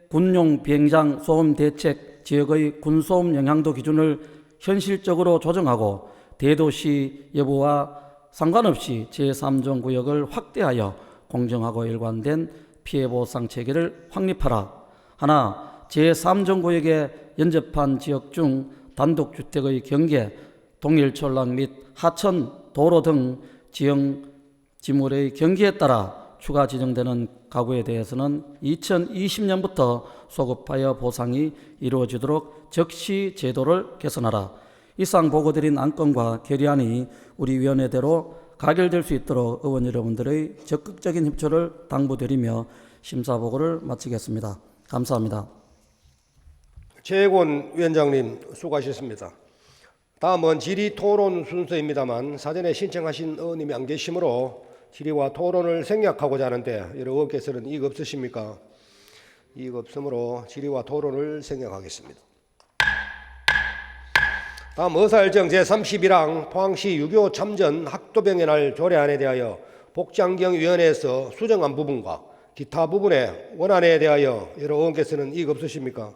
군용 비행장 소음 대책 지역의 군소음 영향도 기준을 현실적으로 조정하고 대도시 여부와 상관없이 제3종 구역을 확대하여 공정하고 일관된 피해 보상 체계를 확립하라. 하나, 제3종 구역에 연접한 지역 중 단독주택의 경계, 동일 촌락 및 하천, 도로 등 지형 지물의 경계에 따라 추가 지정되는 가구에 대해서는 2020년부터 소급하여 보상이 이루어지도록 적시 제도를 개선하라. 이상 보고드린 안건과 결의안이 우리 위원회대로 가결될 수 있도록 의원 여러분들의 적극적인 협조를 당부드리며 심사보고를 마치겠습니다. 감사합니다. 최혜곤 위원장님 수고하셨습니다. 다음은 질의토론 순서입니다만 사전에 신청하신 의원님이 안 계시므로 질의와 토론을 생략하고자 하는데 여러 의원께서는 이의 없으십니까? 이의 없으므로 질의와 토론을 생략하겠습니다. 다음 의사일정 제31항 포항시 6.25 참전 학도병의 날 조례안에 대하여 복지환경위원회에서 수정한 부분과 기타 부분의 원안에 대하여 여러 의원께서는 이의 없으십니까?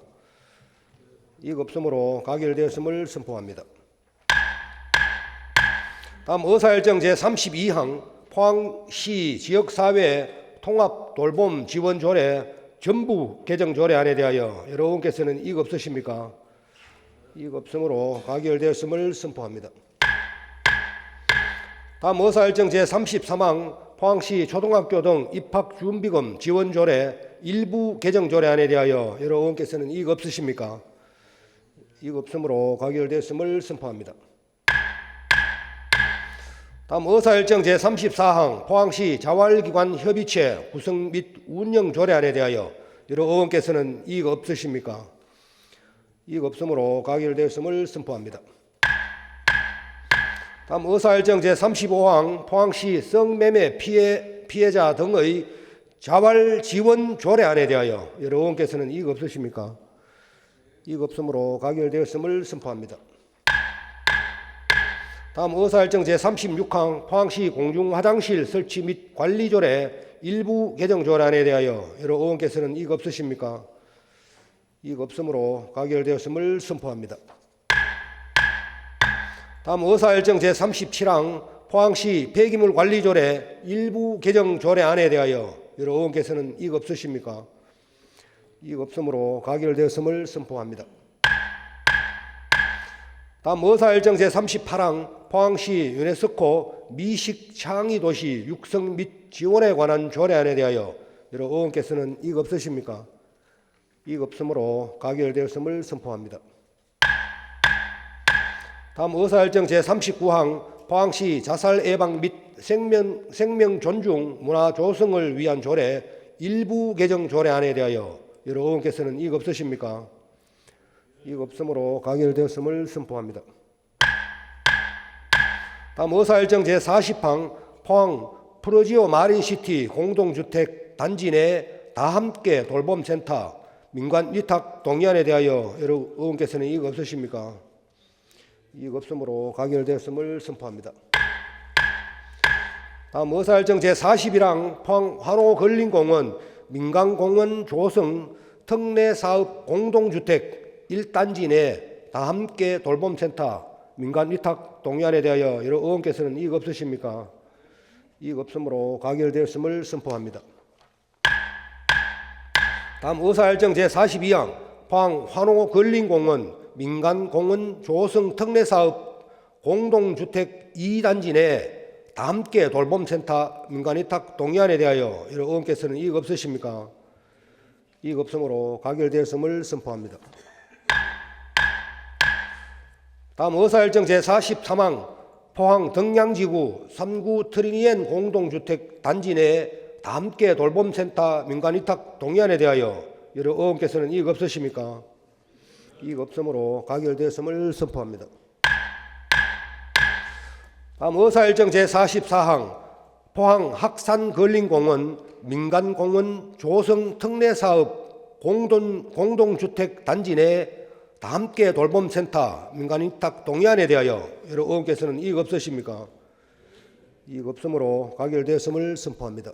이의 없으므로 가결되었음을 선포합니다. 다음 의사일정 제32항 포항시 지역사회 통합 돌봄 지원 조례 전부 개정 조례안에 대하여 여러 의원께서는 이의 없으십니까? 이의 없으므로 가결되었음을 선포합니다. 다음 의사일정 제33항 포항시 초등학교 등 입학준비금 지원 조례 일부 개정 조례안에 대하여 여러 의원께서는 이의 없으십니까? 이의 없으므로 가결되었음을 선포합니다. 다음 의사일정 제34항 포항시 자활기관 협의체 구성 및 운영 조례안에 대하여 여러 의원께서는 이의 없으십니까? 이의 없으므로 가결되었음을 선포합니다. 다음 의사일정 제35항 포항시 성매매 피해자 등의 자활지원 조례안에 대하여 여러 의원께서는 이의 없으십니까? 이의 없으므로 가결되었음을 선포합니다. 다음 의사일정 제36항 포항시 공중화장실 설치 및 관리 조례 일부 개정 조례안에 대하여 여러 의원께서는 이의 없으십니까? 이의 없으므로 가결되었음을 선포합니다. 다음 의사일정 제37항 포항시 폐기물 관리 조례 일부 개정 조례안에 대하여 여러 의원께서는 이의 없으십니까? 이의 없으므로 가결되었음을 선포합니다. 다음 의사일정 제38항 포항시 유네스코 미식 창의 도시 육성 및 지원에 관한 조례안에 대하여 여러 의원께서는 이의 없으십니까? 이의 없으므로 가결되었음을 선포합니다. 다음 의사일정 제39항 포항시 자살 예방 및 생명 존중 문화 조성을 위한 조례 일부 개정 조례안에 대하여 여러 의원께서는 이의 없으십니까? 이의 없으므로 가결되었음을 선포합니다. 다음 의사일정 제40항 포항 프로지오 마린시티 공동주택 단지 내 다함께 돌봄센터 민관 위탁 동의안에 대하여 여러 의원께서는 이의 없으십니까? 이의 없으므로 가결되었음을 선포합니다. 다음 의사일정 제41항 포항 환호걸린공원 민간공원 조성 특례사업 공동주택 1단지 내 다함께 돌봄센터 민간위탁 동의안에 대하여 여러 의원께서는 이의 없으십니까? 이의 없으므로 가결되었음을 선포합니다. 다음 의사일정 제42항 포항 환호 근린공원 민간공원 조성 특례사업 공동주택 2단지 내 다함께 돌봄센터 민간위탁 동의안에 대하여 여러 의원께서는 이의 없으십니까? 이의 없으므로 가결되었음을 선포합니다. 다음 의사일정 제43항 포항 덕량지구 3구 트리니엔 공동주택 단지 내 다함께 돌봄센터 민간위탁 동의안에 대하여 여러 의원께서는 이의 없으십니까? 이의 없으므로 가결되었음을 선포합니다. 다음 의사일정 제44항 포항 학산근린공원 민간공원 조성 특례사업 공동주택 단지 내 다함께 돌봄센터 민간위탁 동의안에 대하여 여러 의원께서는 이의 없으십니까? 이의 없으므로 가결되었음을 선포합니다.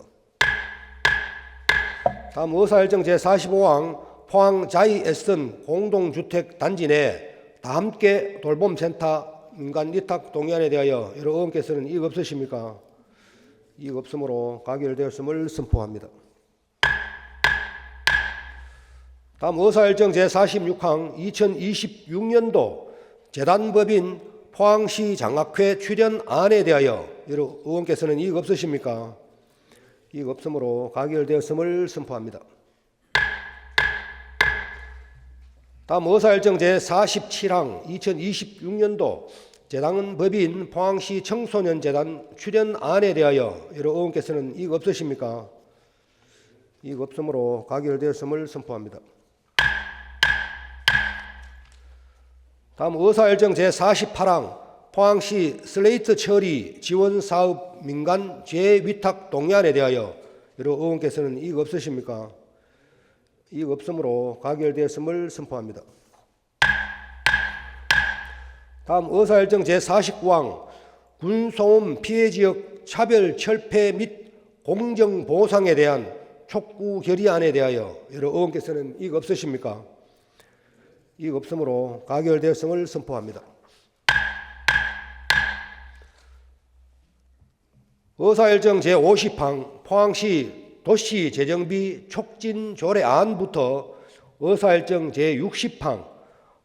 다음 의사일정 제45항 포항 자이 에스턴 공동주택 단지 내 다함께 돌봄센터 민간위탁 동의안에 대하여 여러 의원께서는 이의 없으십니까? 이의 없으므로 가결되었음을 선포합니다. 다음 의사일정 제46항 2026년도 재단법인 포항시 장학회 출연안에 대하여 여러 의원께서는 이의 없으십니까? 이의 없으므로 가결되었음을 선포합니다. 다음 의사일정 제47항 2026년도 재단법인 포항시 청소년재단 출연안에 대하여 여러 의원께서는 이의 없으십니까? 이의 없으므로 가결되었음을 선포합니다. 다음 의사일정 제48항 포항시 슬레이트 처리 지원 사업 민간 재위탁 동의안에 대하여 여러 의원께서는 이의 없으십니까? 이의 없으므로 가결되었음을 선포합니다. 다음 의사일정 제49항 군소음 피해지역 차별 철폐 및 공정보상에 대한 촉구 결의안에 대하여 여러 의원께서는 이의 없으십니까? 이의 없으므로 가결되었음을 선포합니다. 의사일정 제50항 포항시 도시재정비 촉진 조례안부터 의사일정 제60항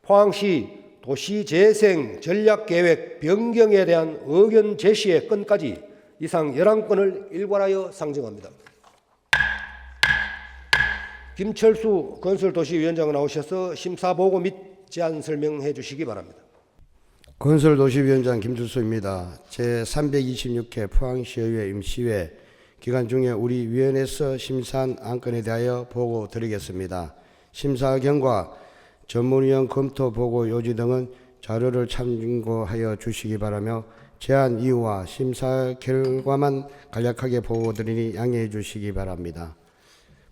포항시 도시재생 전략계획 변경에 대한 의견 제시의 건까지 이상 11건을 일괄하여 상정합니다. 김철수 건설도시위원장 나오셔서 심사보고 및 제안 설명해 주시기 바랍니다. 건설도시위원장 김철수입니다. 제326회 포항시의회 임시회 기간 중에 우리 위원회에서 심사한 안건에 대하여 보고 드리겠습니다. 심사 결과 전문위원 검토 보고 요지 등은 자료를 참고하여 주시기 바라며 제안 이유와 심사 결과만 간략하게 보고 드리니 양해해 주시기 바랍니다.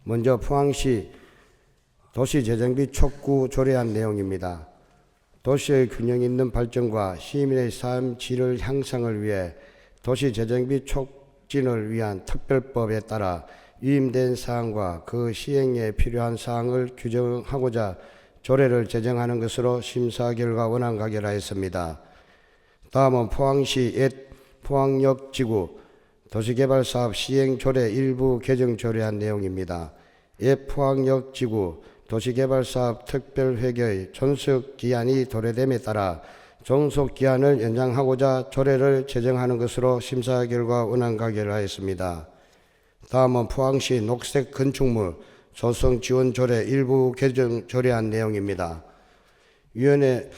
먼저 포항시 도시재정비 촉구 조례안 내용입니다. 도시의 균형 있는 발전과 시민의 삶 질을 향상을 위해 도시재정비 촉진을 위한 특별법에 따라 위임된 사항과 그 시행에 필요한 사항을 규정하고자 조례를 제정하는 것으로 심사 결과 원안 가결하였습니다. 다음은 포항시 옛 포항역지구 도시개발사업 시행조례 일부 개정 조례안 내용입니다. 옛 포항역지구 도시개발사업 특별회계의 존속기한이 도래됨에 따라 존속기한을 연장하고자 조례를 제정하는 것으로 심사 결과 원안 가결하였습니다. 다음은 포항시 녹색 건축물 조성 지원 조례 일부 개정 조례안 내용입니다. 위원회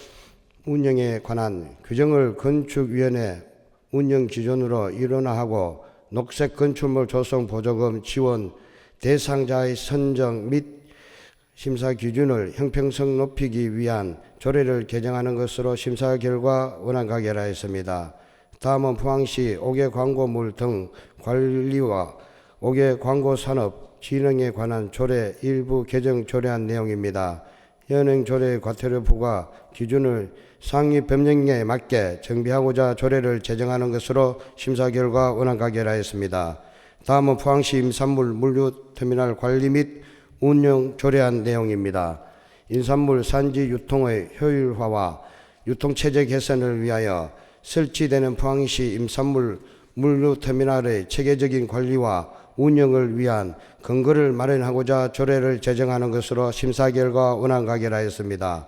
운영에 관한 규정을 건축위원회 운영 기준으로 일원화하고 녹색 건축물 조성 보조금 지원 대상자의 선정 및 심사 기준을 형평성 높이기 위한 조례를 개정하는 것으로 심사 결과 원안 가결하였습니다. 다음은 포항시 옥외 광고물 등 관리와 옥외 광고 산업 진흥에 관한 조례 일부 개정 조례안 내용입니다. 현행 조례의 과태료 부과 기준을 상위 법령에 맞게 정비하고자 조례를 제정하는 것으로 심사 결과 원안 가결하였습니다. 다음은 포항시 임산물 물류터미널 관리 및 운영 조례안 내용입니다. 인산물 산지 유통의 효율화와 유통체제 개선을 위하여 설치되는 포항시 임산물 물류터미널의 체계적인 관리와 운영을 위한 근거를 마련하고자 조례를 제정하는 것으로 심사 결과 원안 가결하였습니다.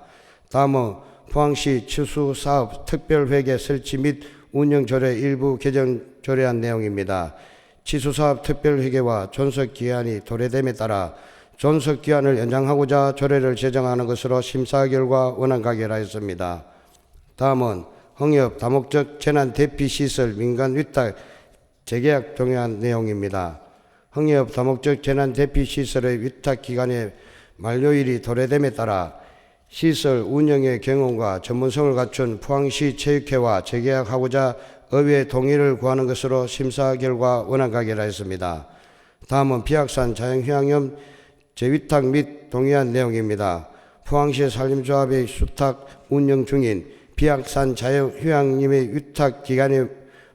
다음은 포항시 취수사업 특별회계 설치 및 운영 조례 일부 개정 조례안 내용입니다. 취수사업 특별회계와 존속기한이 도래됨에 따라 존속기한을 연장하고자 조례를 제정하는 것으로 심사 결과 원안 가결하였습니다. 다음은 홍역 다목적 재난 대피 시설 민간 위탁 재계약 종료한 내용입니다. 홍역 다목적 재난 대피 시설의 위탁 기간의 만료일이 도래됨에 따라 시설 운영의 경험과 전문성을 갖춘 포항시 체육회와 재계약하고자 의회 동의를 구하는 것으로 심사 결과 원안 가결하였습니다. 다음은 비악산 자연휴양림 재위탁 및 동의한 내용입니다. 포항시 산림조합의 수탁 운영 중인 비악산 자연휴양림의 위탁 기간의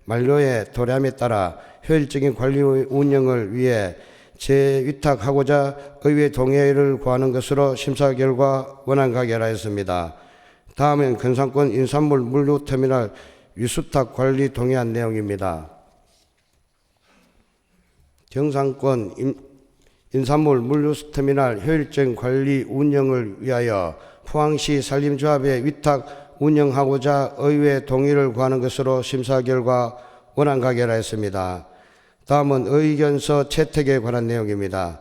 만료에 도래함에 따라 효율적인 관리 운영을 위해 재위탁하고자 의회 동의를 구하는 것으로 심사 결과 원안 가결하였습니다. 다음은 근산권 인산물 물류터미널 위수탁 관리 동의한 내용입니다. 경산권 인산물 물류터미널 효율적인 관리 운영을 위하여 포항시 산림조합의 위탁 운영하고자 의회 동의를 구하는 것으로 심사 결과 원안 가결하였습니다. 다음은 의견서 채택에 관한 내용입니다.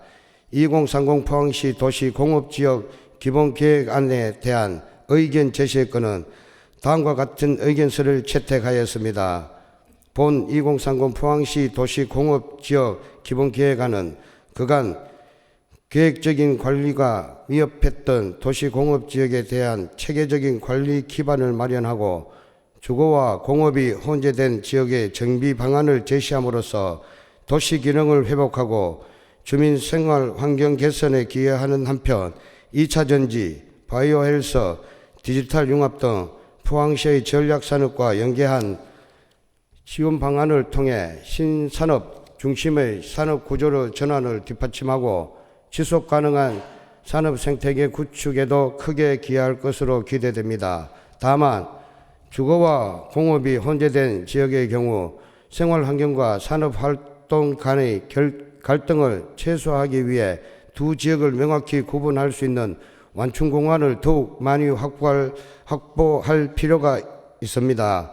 2030 포항시 도시공업지역 기본계획안에 대한 의견 제시의 건은 다음과 같은 의견서를 채택하였습니다. 본 2030 포항시 도시공업지역 기본계획안은 그간 계획적인 관리가 미흡했던 도시공업지역에 대한 체계적인 관리 기반을 마련하고 주거와 공업이 혼재된 지역의 정비 방안을 제시함으로써 도시 기능을 회복하고 주민 생활 환경 개선에 기여하는 한편 2차 전지, 바이오 헬스, 디지털 융합 등 포항시의 전략 산업과 연계한 지원 방안을 통해 신산업 중심의 산업 구조로 전환을 뒷받침하고 지속 가능한 산업 생태계 구축에도 크게 기여할 것으로 기대됩니다. 다만 주거와 공업이 혼재된 지역의 경우 생활 환경과 산업 활동 간의 갈등을 최소화하기 위해 두 지역을 명확히 구분할 수 있는 완충 공간을 더욱 많이 확보할 필요가 있습니다.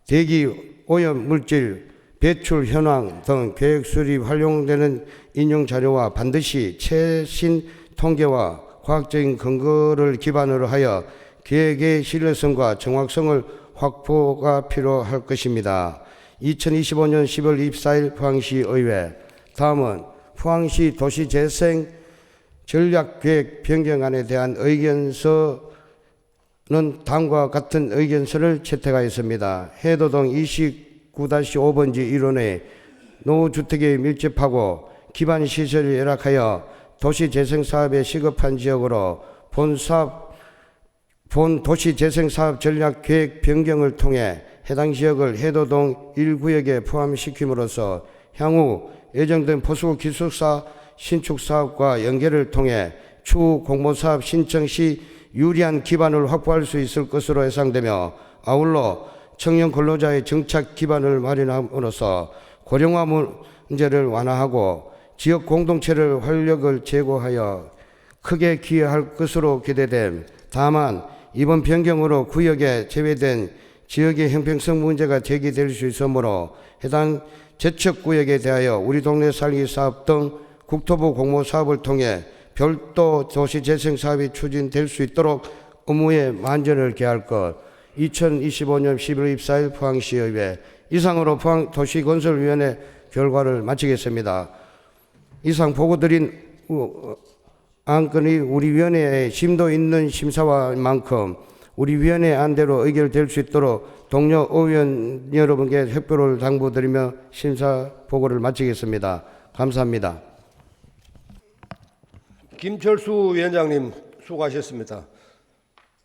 대기 오염 물질 배출 현황 등 계획 수립 활용되는 인용 자료와 반드시 최신 통계와 과학적인 근거를 기반으로 하여 계획의 신뢰성과 정확성을 확보가 필요할 것입니다. 2025년 10월 24일 포항시 의회. 다음은 포항시 도시재생 전략계획 변경안에 대한 의견서는 다음과 같은 의견서를 채택하였습니다. 해도동 29-5번지 1호내 노후주택에 밀집하고 기반시설을 열악하여 도시재생사업에 시급한 지역으로 본 도시재생사업 전략계획 변경을 통해 해당 지역을 해도동 1구역에 포함시킴으로써 향후 예정된 포수 기숙사 신축사업과 연계를 통해 추후 공모사업 신청 시 유리한 기반을 확보할 수 있을 것으로 예상되며 아울러 청년 근로자의 정착 기반을 마련함으로써 고령화 문제를 완화하고 지역 공동체를 활력을 제고하여 크게 기여할 것으로 기대됨. 다만 이번 변경으로 구역에 제외된 지역의 형평성 문제가 제기될 수 있으므로 해당 제척구역에 대하여 우리 동네 살기 사업 등 국토부 공모사업을 통해 별도 도시재생사업이 추진될 수 있도록 의무에 만전을 기할 것. 2025년 11월 24일 포항시의회. 이상으로 포항도시건설위원회 결과를 마치겠습니다. 이상 보고드린 안건이 우리 위원회의 심도 있는 심사와 만큼 우리 위원회 안대로 의결될 수 있도록 동료 의원 여러분께 협조를 당부드리며 심사 보고를 마치겠습니다. 감사합니다. 김철수 위원장님 수고하셨습니다.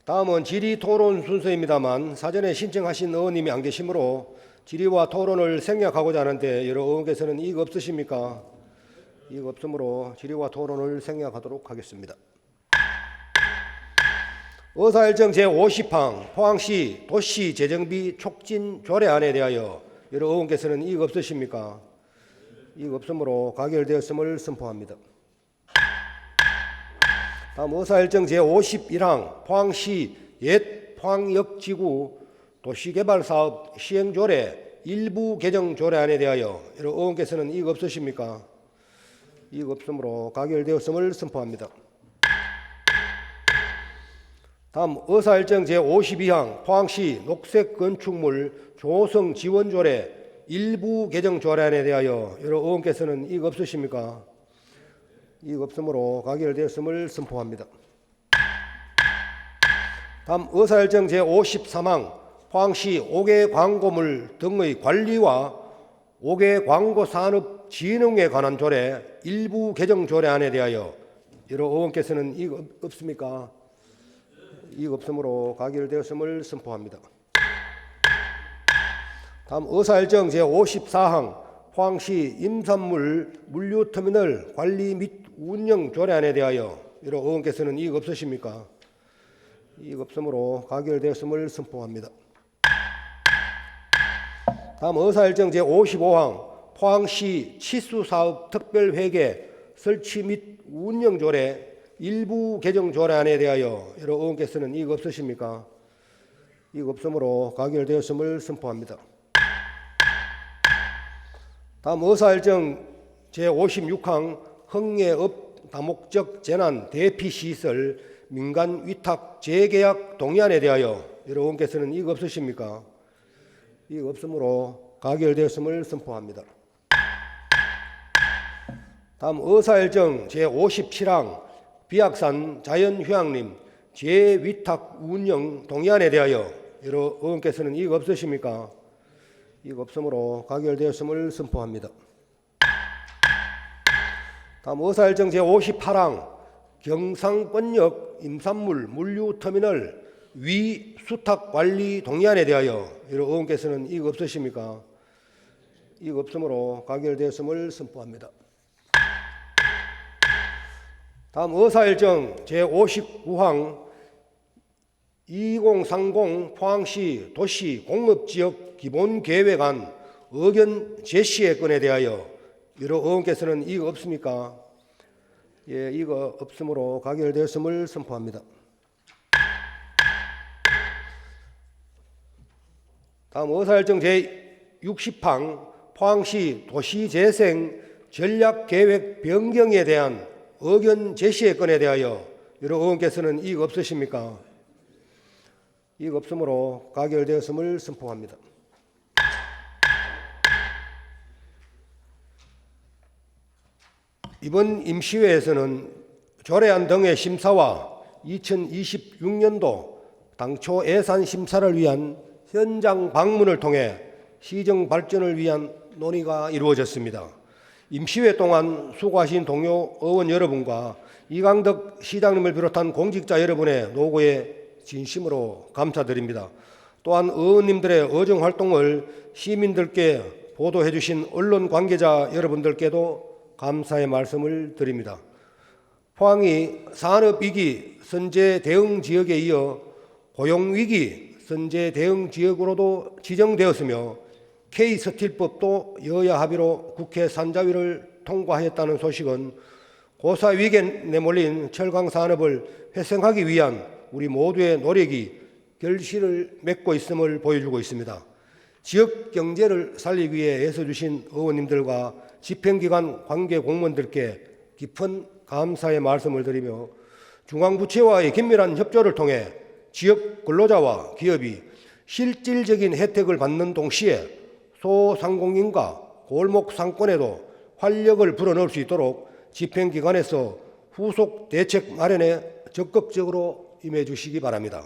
다음은 질의 토론 순서입니다만 사전에 신청하신 의원님이 안 계시므로 질의와 토론을 생략하고자 하는데 여러 의원께서는 이의 없으십니까? 이의 없으므로 질의와 토론을 생략하도록 하겠습니다. 의사일정 제50항 포항시 도시 재정비 촉진 조례안에 대하여 여러 의원께서는 이의 없으십니까? 이의 없으므로 가결되었음을 선포합니다. 다음 의사일정 제51항 포항시 옛 포항역지구 도시개발사업 시행조례 일부 개정 조례안에 대하여 여러 의원께서는 이의 없으십니까? 이의 없으므로 가결되었음을 선포합니다. 다음 의사일정 제52항 포항시 녹색건축물 조성 지원조례 일부 개정 조례안에 대하여 여러 의원께서는 이의 없으십니까? 이의 없으므로 가결되었음을 선포합니다. 다음 의사일정 제53항 포항시 5개 광고물 등의 관리와 5개 광고 산업 진흥에 관한 조례 일부 개정 조례안에 대하여 여러 의원께서는 이의 없습니까? 이의 없으므로 가결되었음을 선포합니다. 다음 의사일정 제54항 포항시 임산물 물류터미널 관리 및 운영 조례안에 대하여 여러 의원께서는 이의 없으십니까? 이의 없으므로 가결되었음을 선포합니다. 다음 의사일정 제55항 포항시 치수사업 특별회계 설치 및 운영 조례 일부 개정 조례안에 대하여 여러 의원께서는 이의 없으십니까? 이의 없으므로 가결되었음을 선포합니다. 다음 의사일정 제56항 흥예업 다목적 재난 대피시설 민간 위탁 재계약 동의안에 대하여 여러 의원께서는 이의 없으십니까? 이의 없으므로 가결되었음을 선포합니다. 다음 의사일정 제57항 비악산 자연휴양림 재위탁 운영 동의안에 대하여 여러 의원께서는 이의 없으십니까? 이의 없으므로 가결되었음을 선포합니다. 다음 의사일정 제58항 경상권역 임산물 물류터미널 위수탁관리 동의안에 대하여 여러 의원께서는 이의 없으십니까? 이의 없으므로 가결되었음을 선포합니다. 다음 의사일정 제59항 2030 포항시 도시 공업지역 기본계획안 의견 제시의 건에 대하여 여러 의원께서는 이의가 없습니까? 예, 이의가 없으므로 가결되었음을 선포합니다. 다음 의사일정 제60항 포항시 도시재생 전략계획 변경에 대한 의견 제시의 건에 대하여 여러 의원께서는 이의가 없으십니까? 이의가 없으므로 가결되었음을 선포합니다. 이번 임시회에서는 조례안 등의 심사와 2026년도 당초 예산 심사를 위한 현장 방문을 통해 시정 발전을 위한 논의가 이루어졌습니다. 임시회 동안 수고하신 동료 의원 여러분과 이강덕 시장님을 비롯한 공직자 여러분의 노고에 진심으로 감사드립니다. 또한 의원님들의 의정 활동을 시민들께 보도해 주신 언론 관계자 여러분들께도 감사의 말씀을 드립니다. 포항이 산업위기 선제 대응 지역에 이어 고용위기 선제 대응 지역으로도 지정되었으며 K스틸법도 여야 합의로 국회 산자위를 통과했다는 소식은 고사위기에 내몰린 철강산업을 회생하기 위한 우리 모두의 노력이 결실을 맺고 있음을 보여주고 있습니다. 지역 경제를 살리기 위해 애써주신 의원님들과 집행기관 관계 공무원들께 깊은 감사의 말씀을 드리며 중앙부처와의 긴밀한 협조를 통해 지역 근로자와 기업이 실질적인 혜택을 받는 동시에 소상공인과 골목 상권에도 활력을 불어넣을 수 있도록 집행기관에서 후속 대책 마련에 적극적으로 임해 주시기 바랍니다.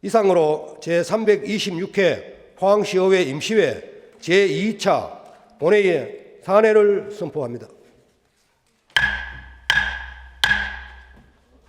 이상으로 제326회 포항시의회 임시회 제2차 본회의의 산회를 선포합니다.